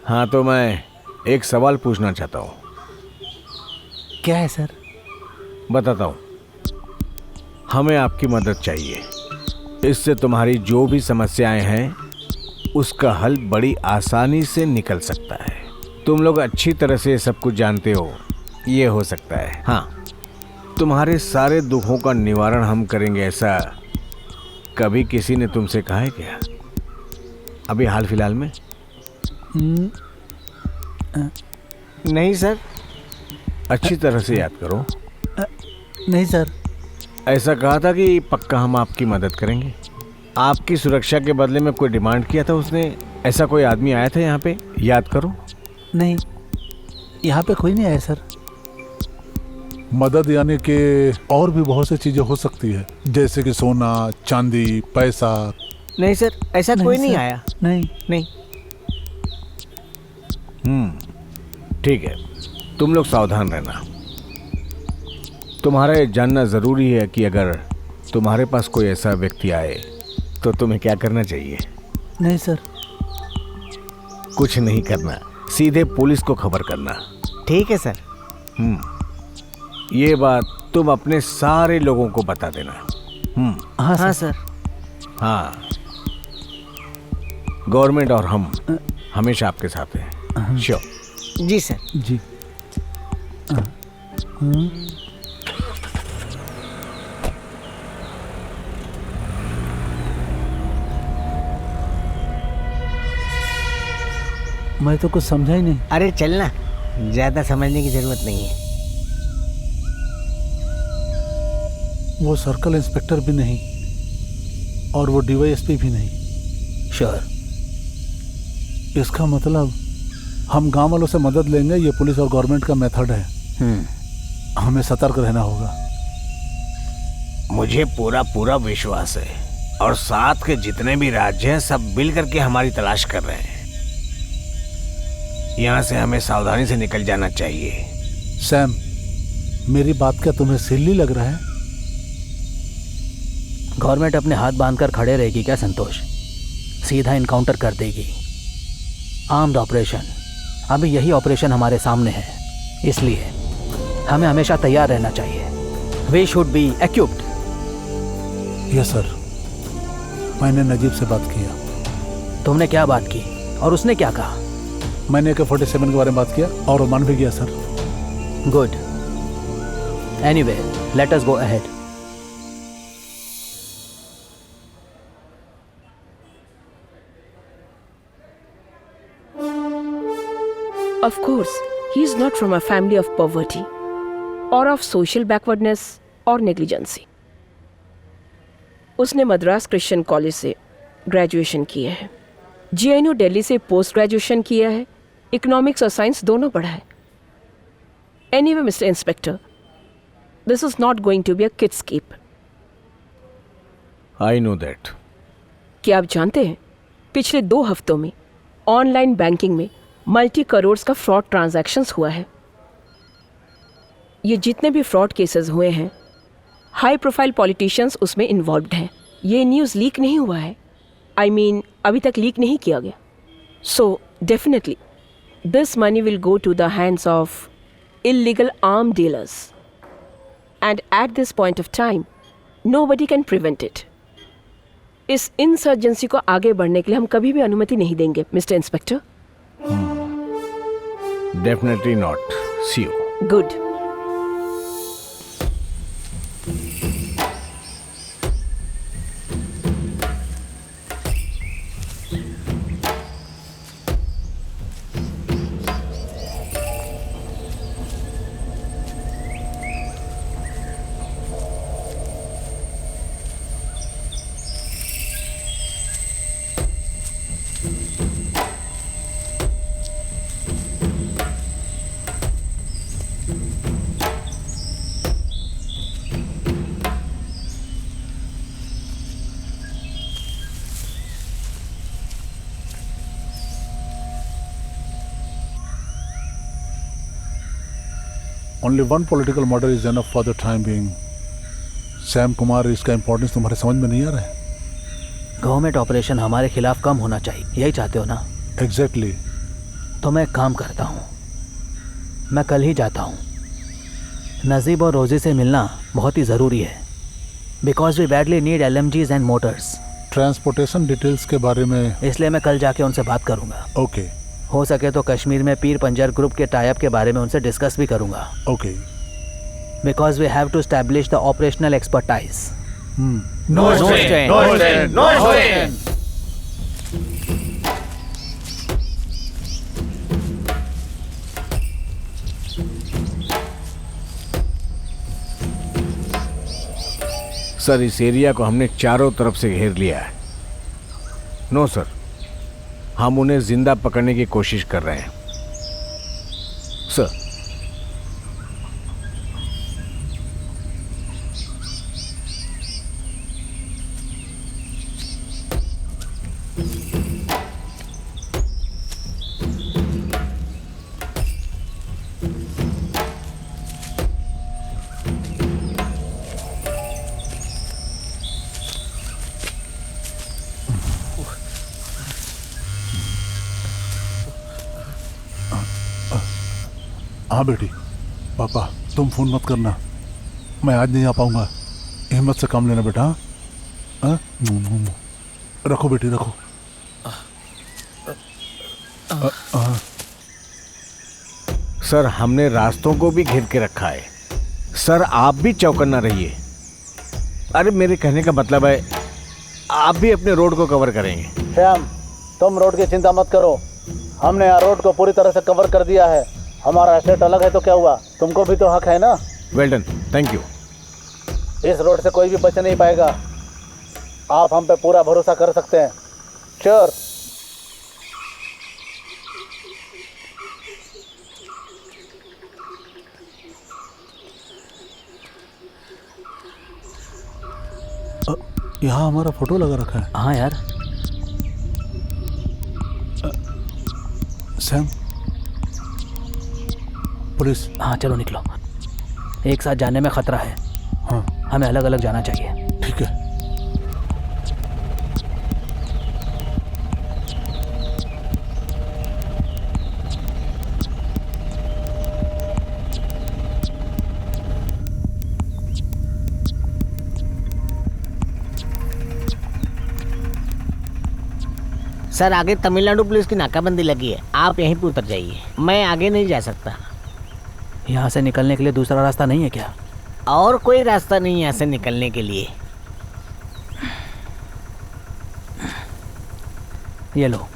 हाँ, तो मैं एक सवाल पूछना चाहता हूँ। क्या है सर? बताता हूँ। हमें आपकी मदद चाहिए। इससे तुम्हारी जो भी समस्याएं हैं उसका हल बड़ी आसानी से निकल सकता है। तुम लोग अच्छी तरह से सब कुछ जानते हो, ये हो सकता है। हाँ, तुम्हारे सारे दुखों का निवारण हम करेंगे, ऐसा कभी किसी ने तुमसे कहा है क्या? अभी हाल फिलहाल में? नहीं सर। अच्छी तरह से याद करो। नहीं सर। ऐसा कहा था कि पक्का हम आपकी मदद करेंगे। आपकी सुरक्षा के बदले में कोई डिमांड किया था उसने? ऐसा कोई आदमी आया था यहाँ पे? याद करो। नहीं, यहाँ पे कोई नहीं आया सर। मदद यानी कि और भी बहुत सी चीजें हो सकती है, जैसे कि सोना, चांदी, पैसा। नहीं सर, ऐसा कोई नहीं आया। नहीं नहीं। ठीक है, तुम लोग सावधान रहना। तुम्हारा ये जानना ज़रूरी है कि अगर तुम्हारे पास कोई ऐसा व्यक्ति आए तो तुम्हें क्या करना चाहिए। नहीं सर। कुछ नहीं करना, सीधे पुलिस को खबर करना। ठीक है सर। ये बात तुम अपने सारे लोगों को बता देना। हाँ सर। हाँ, गवर्नमेंट और हम हमेशा आपके साथ हैं। श्योर। जी सर। जी। मैं तो कुछ समझा ही नहीं। अरे चलना, ज्यादा समझने की जरूरत नहीं है। वो सर्कल इंस्पेक्टर भी नहीं और वो डीवाईएसपी भी नहीं। श्योर। इसका मतलब हम गांव वालों से मदद लेंगे। ये पुलिस और गवर्नमेंट का मेथड है। हमें सतर्क रहना होगा। मुझे पूरा पूरा विश्वास है और साथ के जितने भी राज्य हैं सब मिल करके हमारी तलाश कर रहे हैं। यहाँ से हमें सावधानी से निकल जाना चाहिए। सैम, मेरी बात क्या तुम्हें सिल्ली लग रहा है? गवर्नमेंट अपने हाथ बांधकर खड़े रहेगी क्या संतोष? सीधा इनकाउंटर कर देगी। आर्म्ड ऑपरेशन, अभी यही ऑपरेशन हमारे सामने है, इसलिए हमें हमेशा तैयार रहना चाहिए। We should be equipped. Yes sir. मैंने नजीब से बात किया। तुमने क्या बात की और उसने क्या कहा? मैंने AK-47 के बारे में बात किया और वो मान भी गया sir. Good. Anyway, let us go ahead. Of course, he is not from a family of poverty or of social backwardness or negligency. उसने मद्रास क्रिश्चियन कॉलेज से ग्रेजुएशन किया है, JNU दिल्ली से पोस्ट ग्रेजुएशन किया है, इकोनॉमिक्स और साइंस दोनों पढ़ा है। Anyway, Mr. Inspector, this is not going to be a kidscape. I know that. क्या आप जानते हैं, पिछले 2 हफ्तों में ऑनलाइन बैंकिंग में मल्टी करोड़्स का फ्रॉड ट्रांजैक्शंस हुआ है। ये जितने भी फ्रॉड केसेस हुए हैं, हाई प्रोफाइल पॉलिटिशियंस उसमें इन्वॉल्व्ड हैं। ये न्यूज़ लीक नहीं हुआ है, I mean, अभी तक लीक नहीं किया गया। So definitely this money will go to the hands of illegal arm dealers. And at this point of time, nobody can prevent it. इस इंसर्जेंसी को आगे बढ़ने के लिए हम कभी भी अनुमति नहीं देंगे, mister inspector. Definitely not. See you. Good. Only one political murder is enough for the time being. Sam Kumar, इसका इम्पोर्टेंस तुम्हारे समझ में नहीं आ रहा है? गवर्नमेंट ऑपरेशन हमारे खिलाफ कम होना चाहिए, यही चाहते हो ना? एग्जैक्टली। तो मैं एक काम करता हूँ, मैं कल ही जाता हूँ। नजीब और रोजी से मिलना बहुत ही ज़रूरी है, because we badly need LMGs and motors. Transportation details के बारे में? इसलिए मैं कल जाके उनसे बात करूँगा। ओके। हो सके तो कश्मीर में पीर पंजर ग्रुप के टाइप के बारे में उनसे डिस्कस भी करूँगा। Okay. Because we have to establish the operational expertise. No strain, no strain, no strain. Sir, इस एरिया को हमने चारों तरफ से घेर लिया है। नो सर, हम उन्हें जिंदा पकड़ने की कोशिश कर रहे हैं सर। हाँ बेटी। पापा, तुम फ़ोन मत करना, मैं आज नहीं आ पाऊँगा। हिम्मत से काम लेना बेटा। हाँ, रखो बेटी, रखो। सर, हमने रास्तों को भी घेर के रखा है। सर, आप भी चौकन्ना रहिए। अरे, मेरे कहने का मतलब है आप भी अपने रोड को कवर करेंगे। श्याम, तुम रोड की चिंता मत करो, हमने यहाँ रोड को पूरी तरह से कवर कर दिया है। हमारा एस्टेट अलग है तो क्या हुआ, तुमको भी तो हक है ना। Well done, thank you. इस रोड से कोई भी बच नहीं पाएगा, आप हम पे पूरा भरोसा कर सकते हैं। श्योर। यहाँ हमारा फोटो लगा रखा है। हाँ यार। Sam, police. हाँ चलो निकलो, एक साथ जाने में खतरा है। हाँ, हमें अलग अलग जाना चाहिए। ठीक है। सर, आगे तमिलनाडु पुलिस की नाकाबंदी लगी है, आप यहीं पर उतर जाइए, मैं आगे नहीं जा सकता। यहाँ से निकलने के लिए दूसरा रास्ता नहीं है क्या? और कोई रास्ता नहीं है यहाँ से निकलने के लिए। ये लो।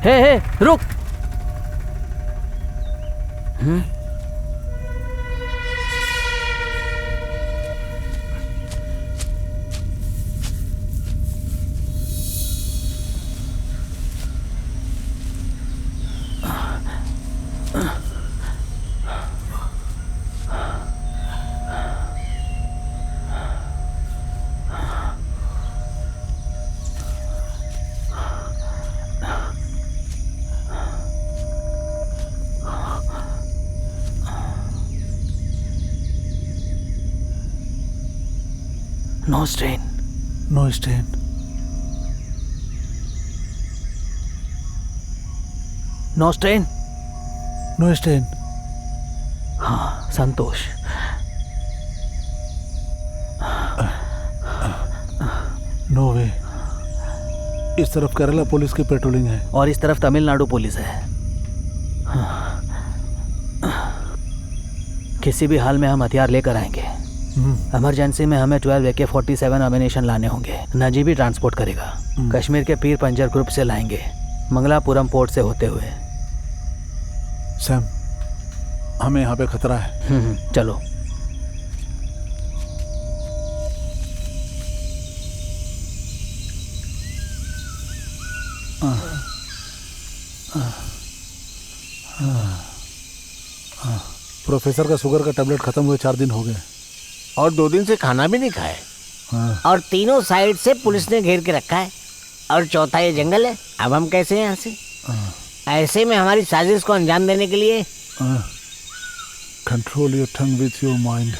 हे रुक। No strain. No strain. No strain. No strain. हाँ संतोष। नो वे। इस तरफ केरला पुलिस की पेट्रोलिंग है और इस तरफ तमिलनाडु पुलिस है। किसी भी हाल में हम हथियार लेकर आएंगे। इमरजेंसी में हमें 12 AK-47 अम्यूनिशन लाने होंगे। नजीबी ट्रांसपोर्ट करेगा। कश्मीर के पीर पंजर ग्रुप से लाएंगे, मंगलापुरम पोर्ट से होते हुए। सैम, हमें यहाँ पे खतरा है। चलो। प्रोफेसर का शुगर का टैबलेट खत्म हुए 4 दिन हो गए और 2 दिन से खाना भी नहीं खाए। और तीनों साइड से पुलिस ने घेर के रखा है और चौथा ये जंगल है। अब हम कैसे यहाँ से? ऐसे में हमारी साजिश को अंजाम देने के लिए control your tongue with your mind.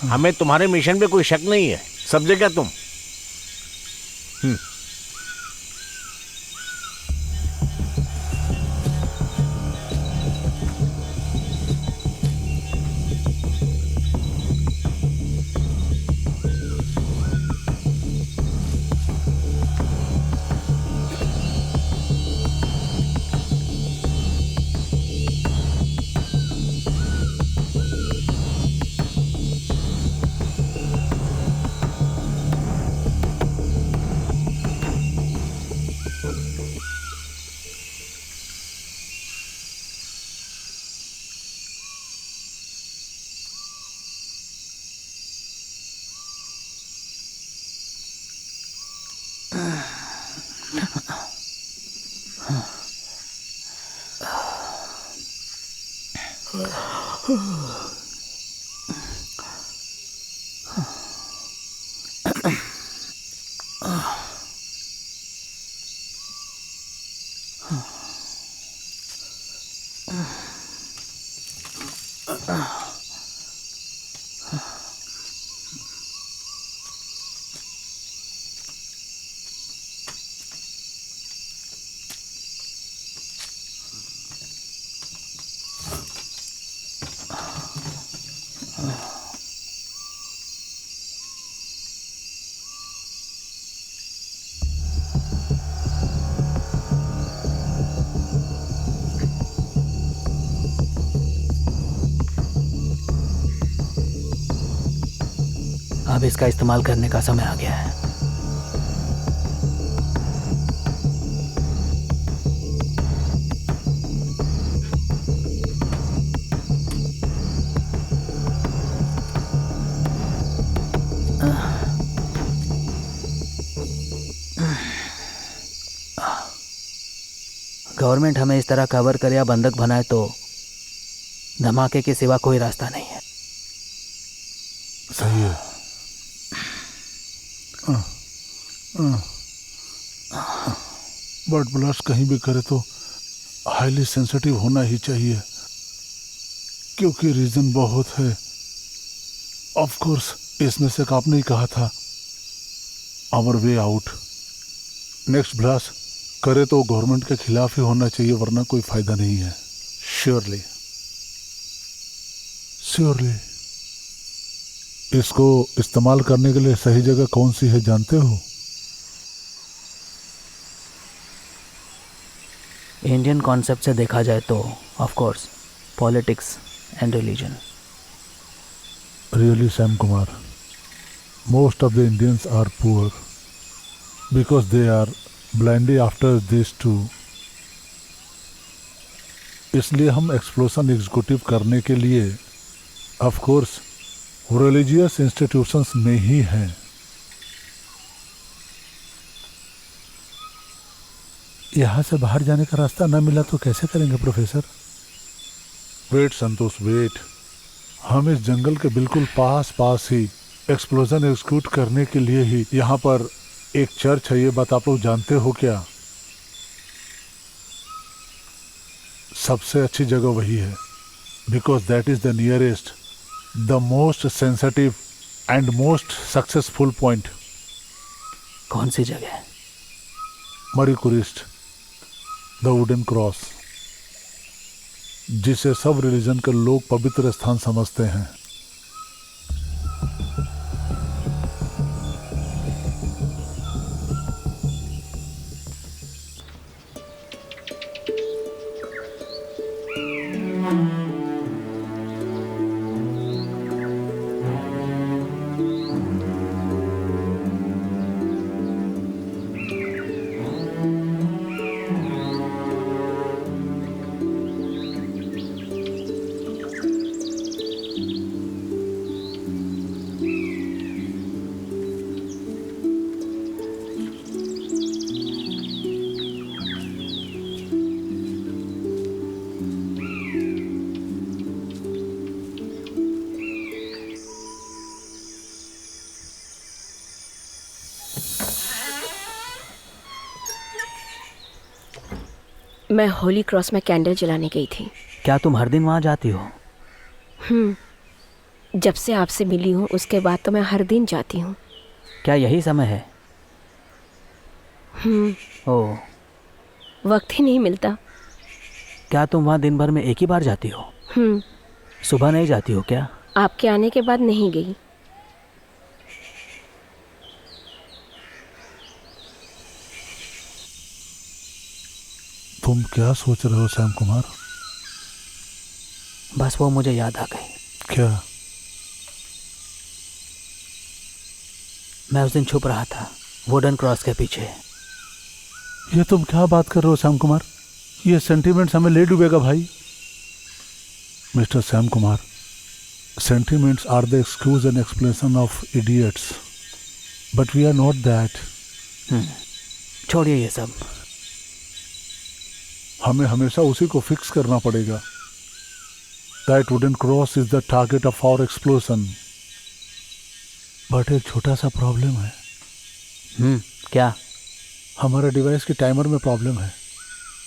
हमें तुम्हारे मिशन पे कोई शक नहीं है, समझे क्या तुम? अब इसका इस्तेमाल करने का समय आ गया है। गवर्नमेंट हमें इस तरह कवर करे या बंधक बनाए तो धमाके के सिवा कोई रास्ता नहीं है। सही है। बट ब्लास्ट कहीं भी करे तो हाईली सेंसिटिव होना ही चाहिए, क्योंकि रीजन बहुत है। ऑफ कोर्स इसमें से आपने ही कहा था our way out. Next blast करे तो गवर्नमेंट के खिलाफ ही होना चाहिए, वरना कोई फायदा नहीं है। Surely surely. इसको इस्तेमाल करने के लिए सही जगह कौन सी है जानते हो? इंडियन कॉन्सेप्ट से देखा जाए तो of course politics and religion. Really, Sam Kumar, most of the Indians are poor because they are blindly after these two. इसलिए हम एक्सप्लोजन एग्जीक्यूटिव करने के लिए ऑफ कोर्स रिलीजियस इंस्टीट्यूशंस में ही हैं। यहाँ से बाहर जाने का रास्ता ना मिला तो कैसे करेंगे प्रोफेसर? वेट संतोष वेट, हम इस जंगल के बिल्कुल पास ही एक्सप्लोजन एग्जीक्यूट करने के लिए ही यहाँ पर एक चर्च है, ये बात आप लोग जानते हो क्या? सबसे अच्छी जगह वही है because that is the nearest the most sensitive and most successful point. कौन सी जगह? मरीकुरिस्ट, द वुडन क्रॉस, जिसे सब रिलीजन के लोग पवित्र स्थान समझते हैं। मैं होली क्रॉस में कैंडल जलाने गई थी। क्या तुम हर दिन वहाँ जाती हो? जब से आपसे मिली हूँ उसके बाद तो मैं हर दिन जाती हूँ। क्या यही समय है? ओह, वक्त ही नहीं मिलता। क्या तुम वहाँ दिन भर में एक ही बार जाती हो? सुबह नहीं जाती हो क्या? आपके आने के बाद नहीं गई। तुम क्या सोच रहे हो श्याम कुमार? बस वो मुझे याद आ गई। क्या? मैं उस दिन छुप रहा था वुडन क्रॉस के पीछे। ये तुम क्या बात कर रहे हो श्याम कुमार? ये सेंटिमेंट्स हमें ले डूबेगा भाई। Mister Shyam Kumar, sentiments are the excuse and explanation of idiots, but we are not that. छोड़िए ये सब। हमें हमेशा उसी को फिक्स करना पड़ेगा। That wooden cross is the target of our explosion. But एक छोटा सा प्रॉब्लम है। क्या? हमारे डिवाइस की टाइमर में प्रॉब्लम है।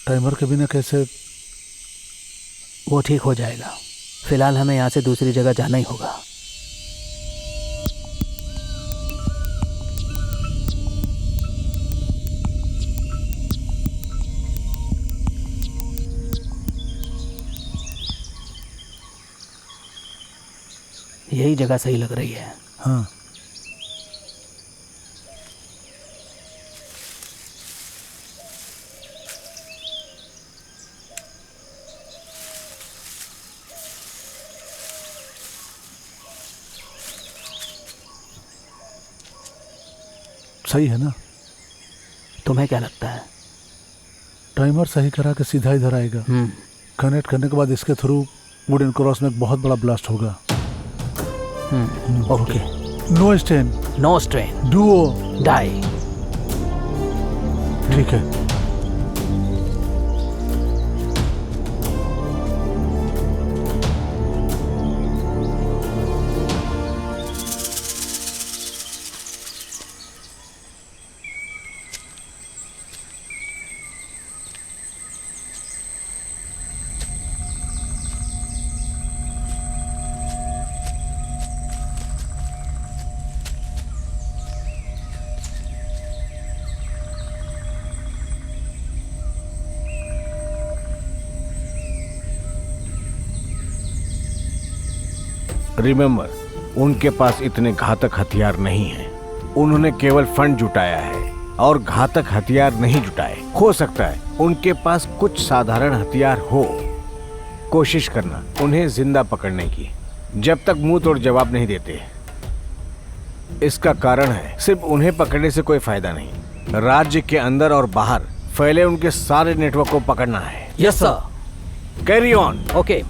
टाइमर के बिना कैसे? वो ठीक हो जाएगा। फिलहाल हमें यहाँ से दूसरी जगह जाना ही होगा। यही जगह सही लग रही है। हाँ, सही है ना? तुम्हें क्या लगता है? टाइमर सही करा के सीधा इधर आएगा। कनेक्ट करने के बाद इसके थ्रू वुडन क्रॉस में एक बहुत बड़ा ब्लास्ट होगा। Okay. No strain, no strain, do or die. ठीक है। रिमेंबर, उनके पास इतने घातक हथियार नहीं हैं। उन्होंने केवल फंड जुटाया है और घातक हथियार नहीं जुटाए। हो सकता है उनके पास कुछ साधारण हथियार हो। कोशिश करना उन्हें जिंदा पकड़ने की, जब तक मुंह तोड़ जवाब नहीं देते। इसका कारण है सिर्फ उन्हें पकड़ने से कोई फायदा नहीं। राज्य के अंदर और बाहर फैले उनके सारे नेटवर्क को पकड़ना है। Yes sir. Carry on. Okay.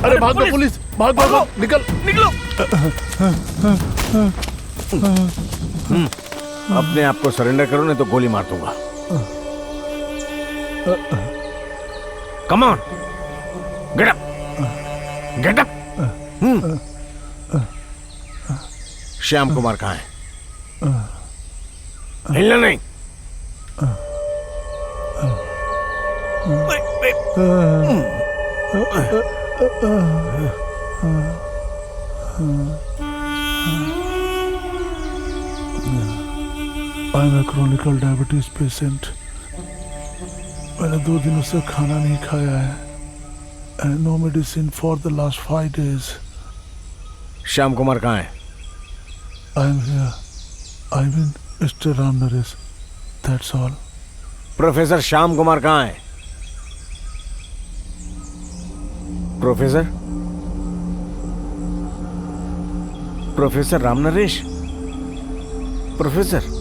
अरे भाग दो पुलिस, भाग भागो, निकल निकलो। अपने आप को सरेंडर करो नहीं तो गोली मार दूंगा। Come on, get up, get up. Shyam Kumar कहाँ है? हिलना नहीं। I am a chronicle diabetes patient. मैंने 2 दिनों से खाना नहीं खाया है। And no medicine for the last 5 days। Shyam Kumar कहाँ है? I am here. I mean mister Ram Naresh, that's all. Professor Shyam Kumar कहाँ है? Professor, professor Ram Naresh, professor.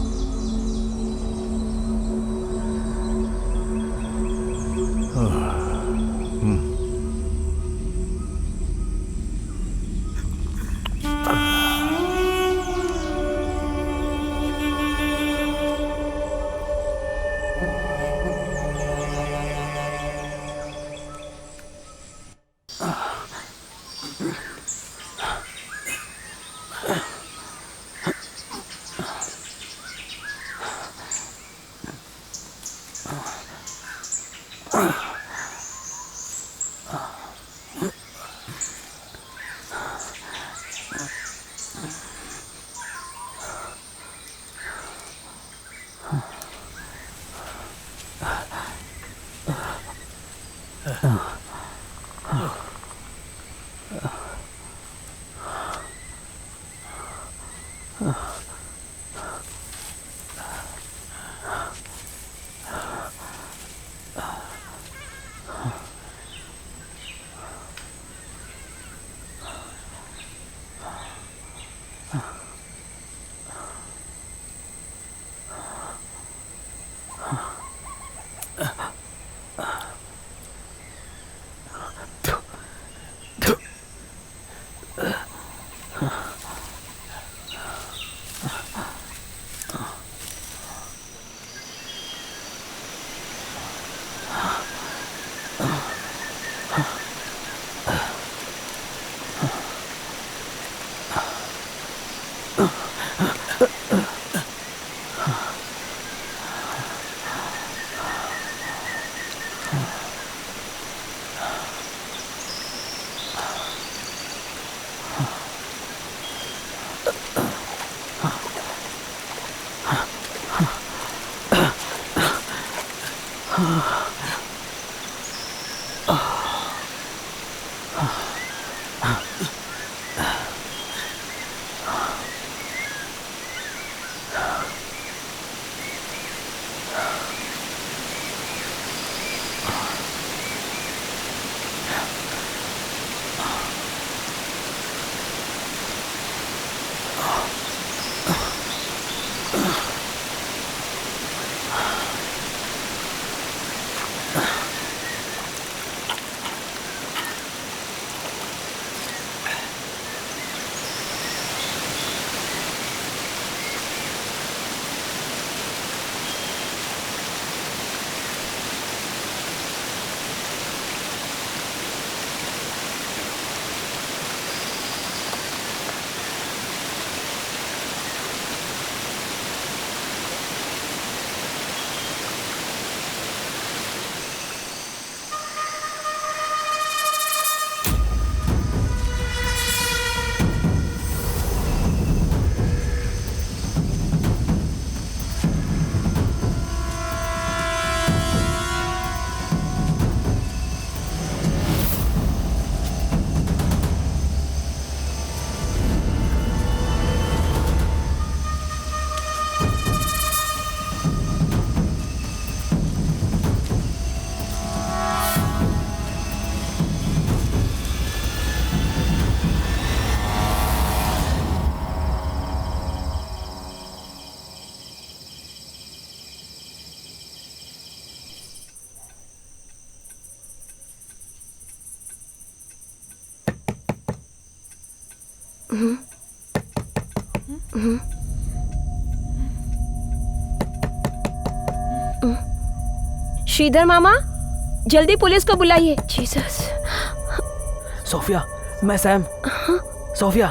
Sridhar मामा, जल्दी पुलिस को बुलाइए। जीसस। सोफिया, मैं सैम। सोफिया,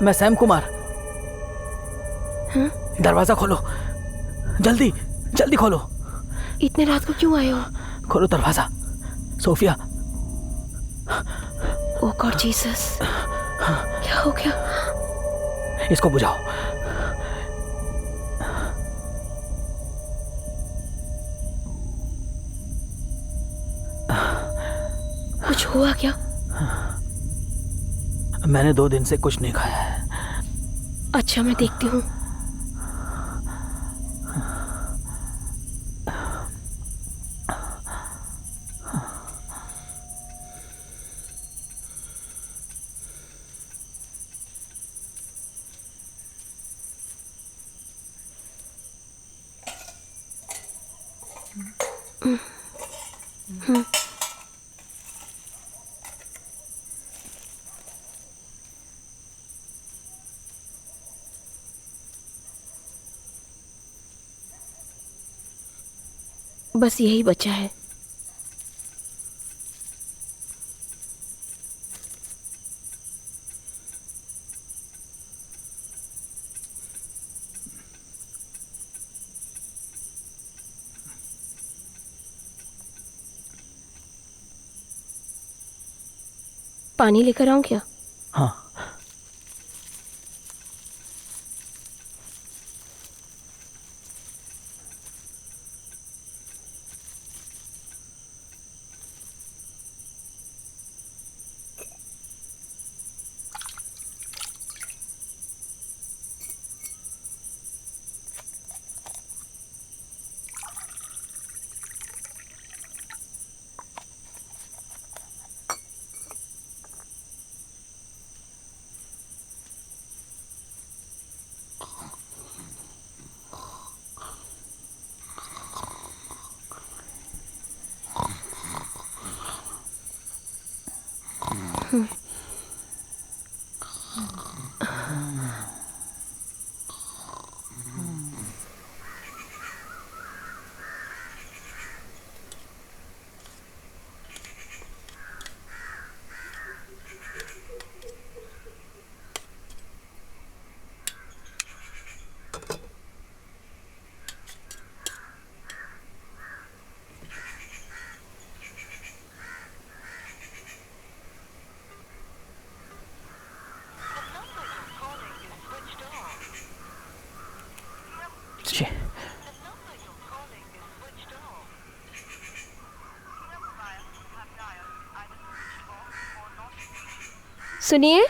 मैं सैम कुमार। दरवाजा खोलो, जल्दी जल्दी खोलो। इतने रात को क्यों आए हो? खोलो दरवाजा। सोफिया। ओ गॉड जीसस, क्या हो गया? इसको बुझाओ। कुछ हुआ क्या? मैंने 2 दिन से कुछ नहीं खाया है। अच्छा, मैं देखती हूँ। बस यही बचा है। पानी लेकर आऊं क्या? हाँ। जी। सुनिए,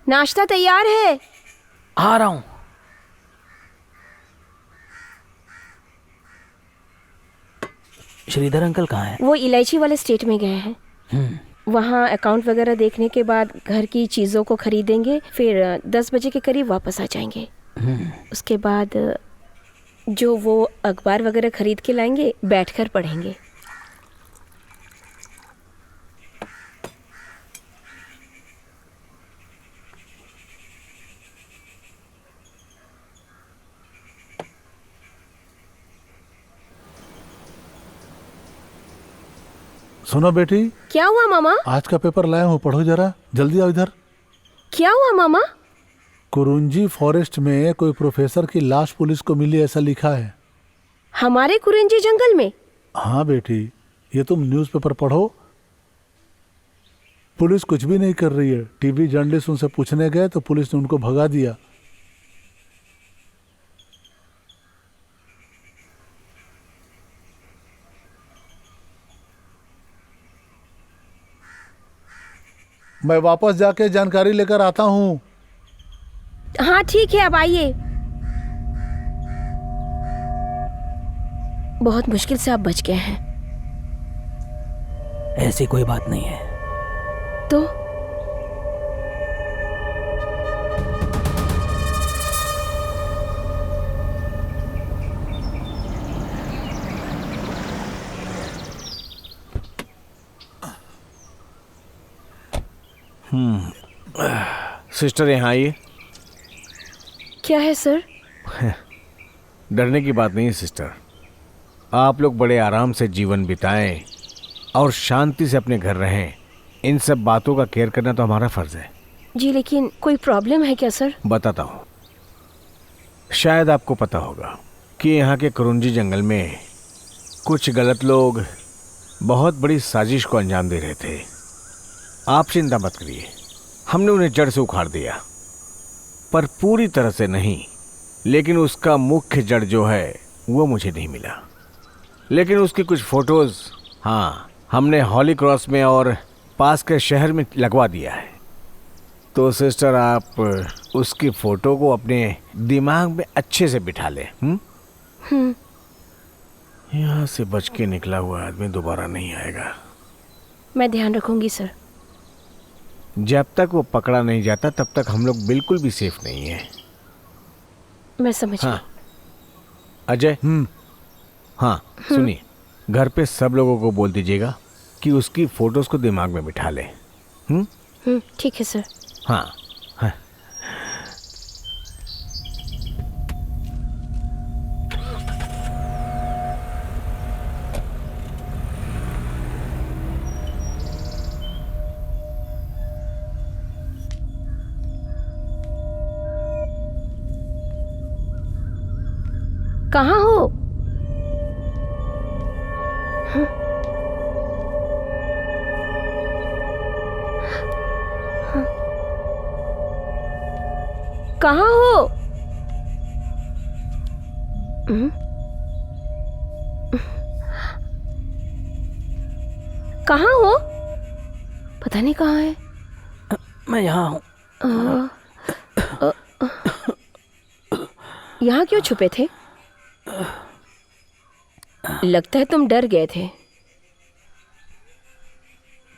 नाश्ता तैयार है। आ रहा हूं। श्रीधर अंकल कहाँ हैं? वो इलायची वाले स्टेट में गए हैं। वहाँ अकाउंट वगैरह देखने के बाद घर की चीज़ों को खरीदेंगे, फिर 10 बजे के करीब वापस आ जाएंगे। उसके बाद जो वो अखबार वगैरह खरीद के लाएंगे, बैठकर पढ़ेंगे। सुनो बेटी, क्या हुआ मामा? आज का पेपर लाया हूँ, पढ़ो जरा, जल्दी आओ इधर। क्या हुआ मामा? कुरुंजी फॉरेस्ट में कोई प्रोफेसर की लाश पुलिस को मिली, ऐसा लिखा है। हमारे कुरुंजी जंगल में? हाँ बेटी, ये तुम न्यूज़पेपर पढ़ो। पुलिस कुछ भी नहीं कर रही है। टीवी जर्नलिस्ट उनसे पूछने गए तो पुलिस ने उनको भगा दिया। मैं वापस जाके जानकारी लेकर आता हूँ। हाँ ठीक है, अब आइए। बहुत मुश्किल से आप बच गए हैं। ऐसी कोई बात नहीं है। तो सिस्टर यहाँ आइए। क्या है सर? डरने की बात नहीं है सिस्टर। आप लोग बड़े आराम से जीवन बिताएं और शांति से अपने घर रहें। इन सब बातों का केयर करना तो हमारा फर्ज है। जी लेकिन कोई प्रॉब्लम है क्या सर? बताता हूँ। शायद आपको पता होगा कि यहाँ के कुरुंजी जंगल में कुछ गलत लोग बहुत बड़ी साजिश को अंजाम दे रहे थे। आप चिंता मत करिए, हमने उन्हें जड़ से उखाड़ दिया, पर पूरी तरह से नहीं। लेकिन उसका मुख्य जड़ जो है वो मुझे नहीं मिला, लेकिन उसकी कुछ फोटोज हाँ हमने हॉली क्रॉस में और पास के शहर में लगवा दिया है। तो सिस्टर आप उसकी फोटो को अपने दिमाग में अच्छे से बिठा लें। यहाँ से बच के निकला हुआ आदमी दोबारा नहीं आएगा। मैं ध्यान रखूंगी सर। जब तक वो पकड़ा नहीं जाता तब तक हम लोग बिल्कुल भी सेफ नहीं है। मैं समझ गई। हाँ अजय। हाँ सुनिए, घर पे सब लोगों को बोल दीजिएगा कि उसकी फोटोज को दिमाग में बिठा ले। ठीक है सर। हाँ हाँ। कहाँ हो? कहाँ हो? कहाँ हो? पता नहीं कहाँ है। मैं यहाँ हूँ। यहाँ क्यों छुपे थे? लगता है तुम डर गए थे।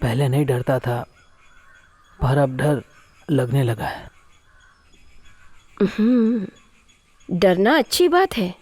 पहले नहीं डरता था, पर अब डर लगने लगा है। डरना अच्छी बात है।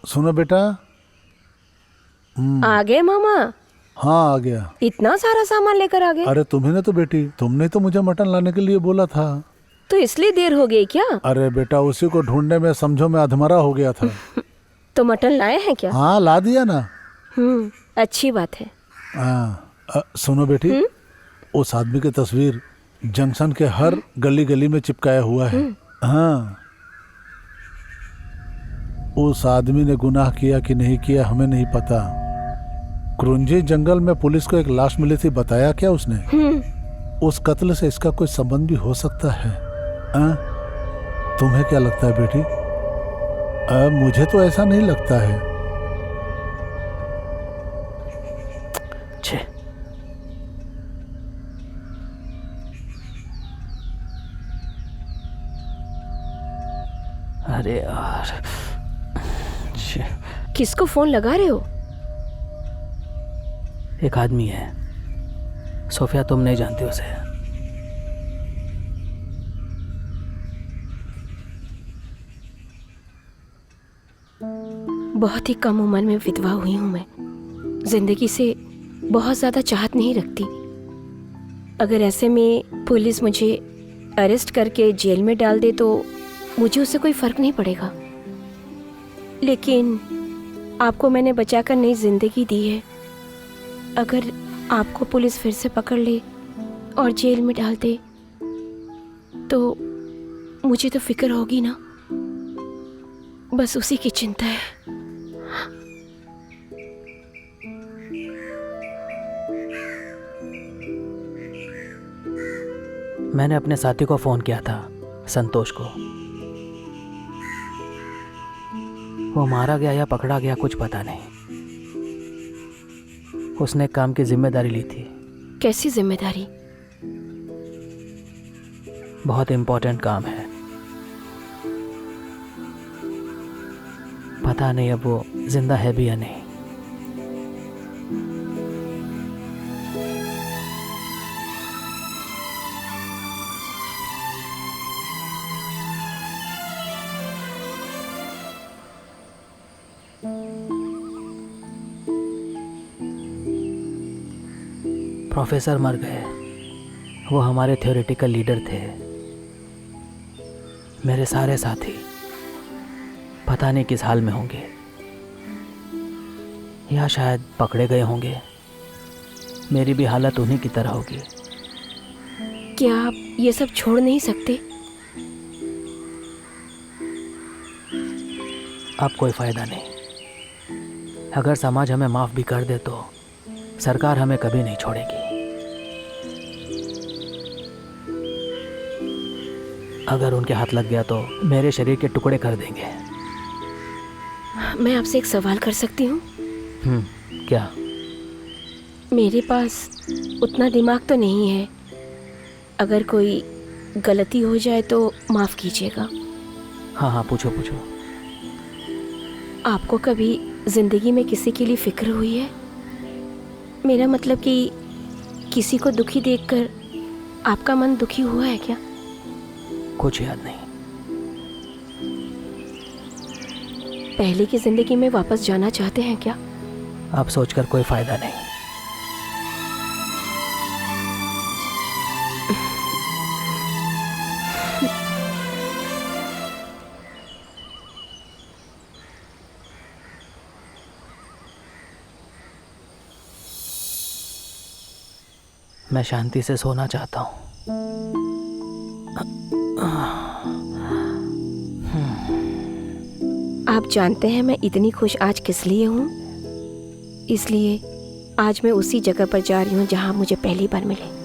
सुनो बेटा। आ गए मामा? हाँ आ गया। इतना सारा सामान लेकर आ गए? अरे तुम्ही ने तो बेटी, तुमने तो मुझे मटन लाने के लिए बोला था। तो इसलिए देर हो गई क्या? अरे बेटा उसी को ढूंढने में समझो मैं अधमरा हो गया था। तो मटन लाए हैं क्या? हाँ ला दिया ना। अच्छी बात है। सुनो बेटी, उस आदमी की तस्वीर जंक्शन के हर गली गली में चिपकाया हुआ है। हाँ उस आदमी ने गुनाह किया कि नहीं किया हमें नहीं पता। कुरुंजी जंगल में पुलिस को एक लाश मिली थी, बताया क्या उसने? उस कत्ल से इसका कोई संबंध भी हो सकता है। तुम्हें क्या लगता है बेटी? मुझे तो ऐसा नहीं लगता है। अरे यार, किसको फोन लगा रहे हो? एक आदमी है, सोफिया, तुम नहीं जानती उसे। बहुत ही कम उम्र में विधवा हुई हूं मैं। जिंदगी से बहुत ज्यादा चाहत नहीं रखती। अगर ऐसे में पुलिस मुझे अरेस्ट करके जेल में डाल दे तो मुझे उससे कोई फर्क नहीं पड़ेगा। लेकिन आपको मैंने बचाकर नई जिंदगी दी है, अगर आपको पुलिस फिर से पकड़ ले और जेल में डाल दे तो मुझे तो फिक्र होगी ना, बस उसी की चिंता है। मैंने अपने साथी को फ़ोन किया था, संतोष को। वो मारा गया या पकड़ा गया कुछ पता नहीं। उसने काम की जिम्मेदारी ली थी। कैसी जिम्मेदारी? बहुत इम्पोर्टेंट काम है। पता नहीं अब वो जिंदा है भी या नहीं। प्रोफेसर मर गए। वो हमारे थ्योरेटिकल लीडर थे। मेरे सारे साथी पता नहीं किस हाल में होंगे, या शायद पकड़े गए होंगे। मेरी भी हालत उन्हीं की तरह होगी। क्या आप ये सब छोड़ नहीं सकते? अब कोई फायदा नहीं। अगर समाज हमें माफ़ भी कर दे तो सरकार हमें कभी नहीं छोड़ेगी। अगर उनके हाथ लग गया तो मेरे शरीर के टुकड़े कर देंगे। मैं आपसे एक सवाल कर सकती हूँ? क्या? मेरे पास उतना दिमाग तो नहीं है। अगर कोई गलती हो जाए तो माफ़ कीजिएगा। हाँ, पूछो पूछो। आपको कभी ज़िंदगी में किसी के लिए फ़िक्र हुई है? मेरा मतलब कि किसी को दुखी देखकर आपका मन दुखी हुआ है क्या? कुछ याद नहीं। पहले की ज़िंदगी में वापस जाना चाहते हैं क्या? अब सोचकर कोई फायदा नहीं। मैं शांति से सोना चाहता हूँ। आप जानते हैं मैं इतनी खुश आज किस लिए हूँ? इसलिए आज मैं उसी जगह पर जा रही हूँ जहाँ मुझे पहली बार मिले।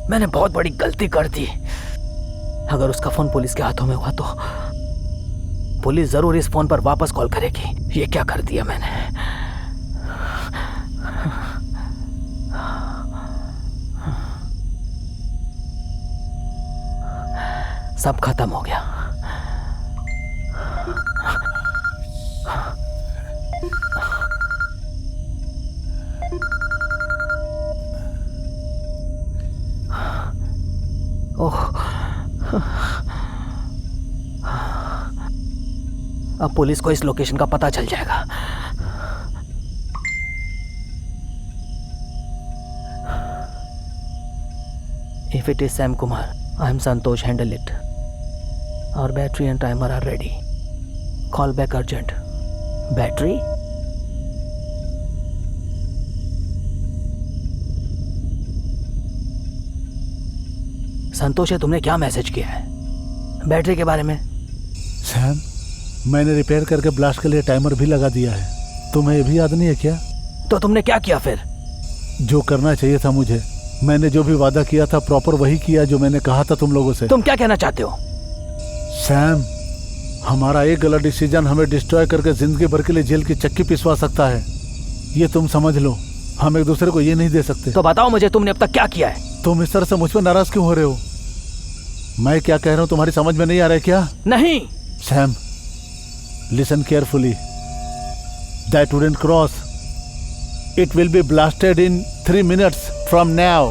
मैंने बहुत बड़ी गलती कर दी। अगर उसका फोन पुलिस के हाथों में हुआ तो पुलिस जरूर इस फोन पर वापस कॉल करेगी। ये क्या कर दिया मैंने? सब खत्म हो गया। अब पुलिस को इस लोकेशन का पता चल जाएगा। If it is Sam Kumar, I am Santosh. Handle it. Our battery and timer are ready. Call back urgent. Battery? संतोष है, तुमने क्या मैसेज किया है बैटरी के बारे में? सैम, मैंने रिपेयर करके ब्लास्ट के लिए टाइमर भी लगा दिया है। तुम्हें ये भी याद नहीं है क्या? तो तुमने क्या किया फिर? जो करना चाहिए था मुझे मैंने जो भी वादा किया था प्रॉपर वही किया जो मैंने कहा था तुम लोगों से। तुम क्या कहना चाहते हो? सैम, हमारा एक गलत डिसीजन हमें डिस्ट्रॉय करके जिंदगी भर के लिए जेल की चक्की पिसवा सकता है, ये तुम समझ लो। हम एक दूसरे को ये नहीं दे सकते। तो बताओ मुझे, तुमने अब तक क्या किया है? तुम इस तरह से मुझ पर नाराज क्यों हो रहे हो? मैं क्या कह रहा हूँ तुम्हारी समझ में नहीं आ रहा है क्या? नहीं। Sam, listen carefully. That wouldn't cross. It will be blasted in 3 minutes from now.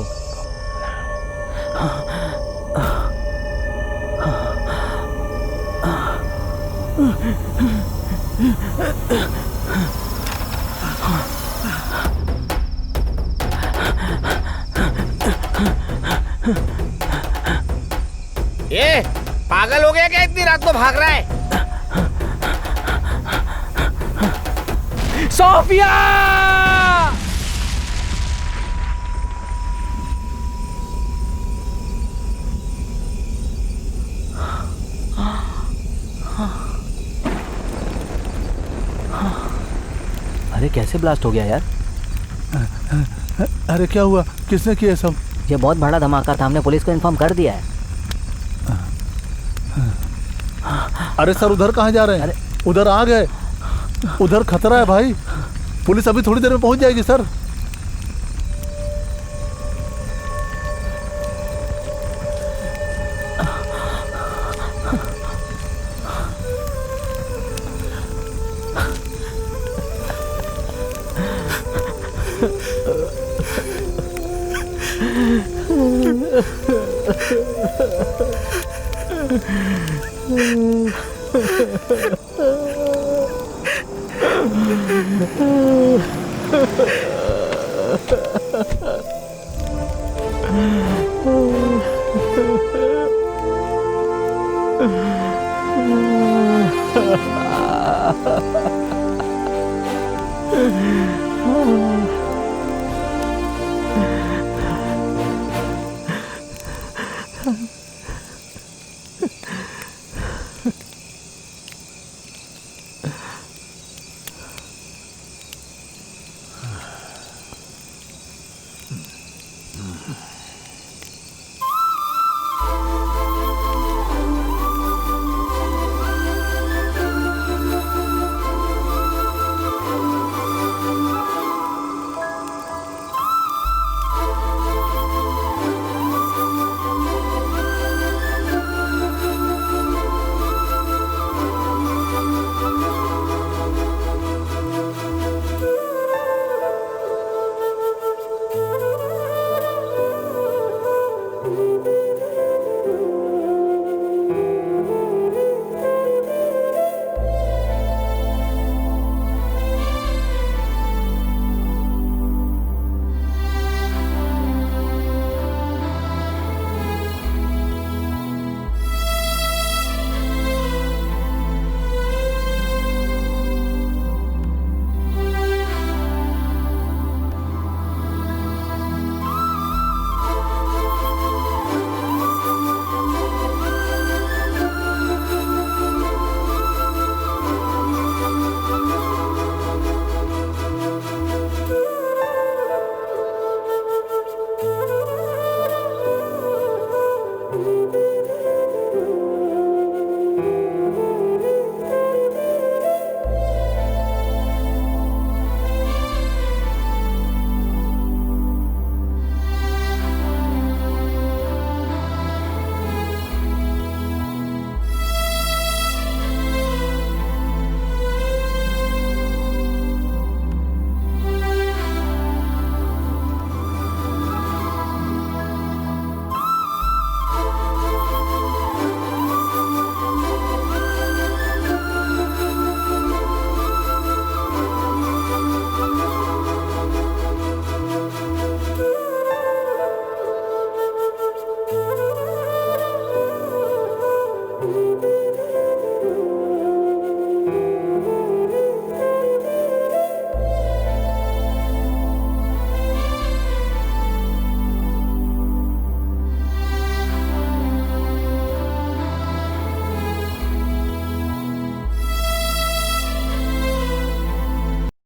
ये पागल हो गया क्या? इतनी रात को भाग रहा है? सोफिया! अरे कैसे ब्लास्ट हो गया यार? अरे क्या हुआ? किसने किया सब? ये बहुत बड़ा धमाका था, हमने पुलिस को इन्फॉर्म कर दिया है। अरे सर, उधर कहाँ जा रहे हैं? उधर आ गए। उधर खतरा है भाई। पुलिस अभी थोड़ी देर में पहुंच जाएगी सर।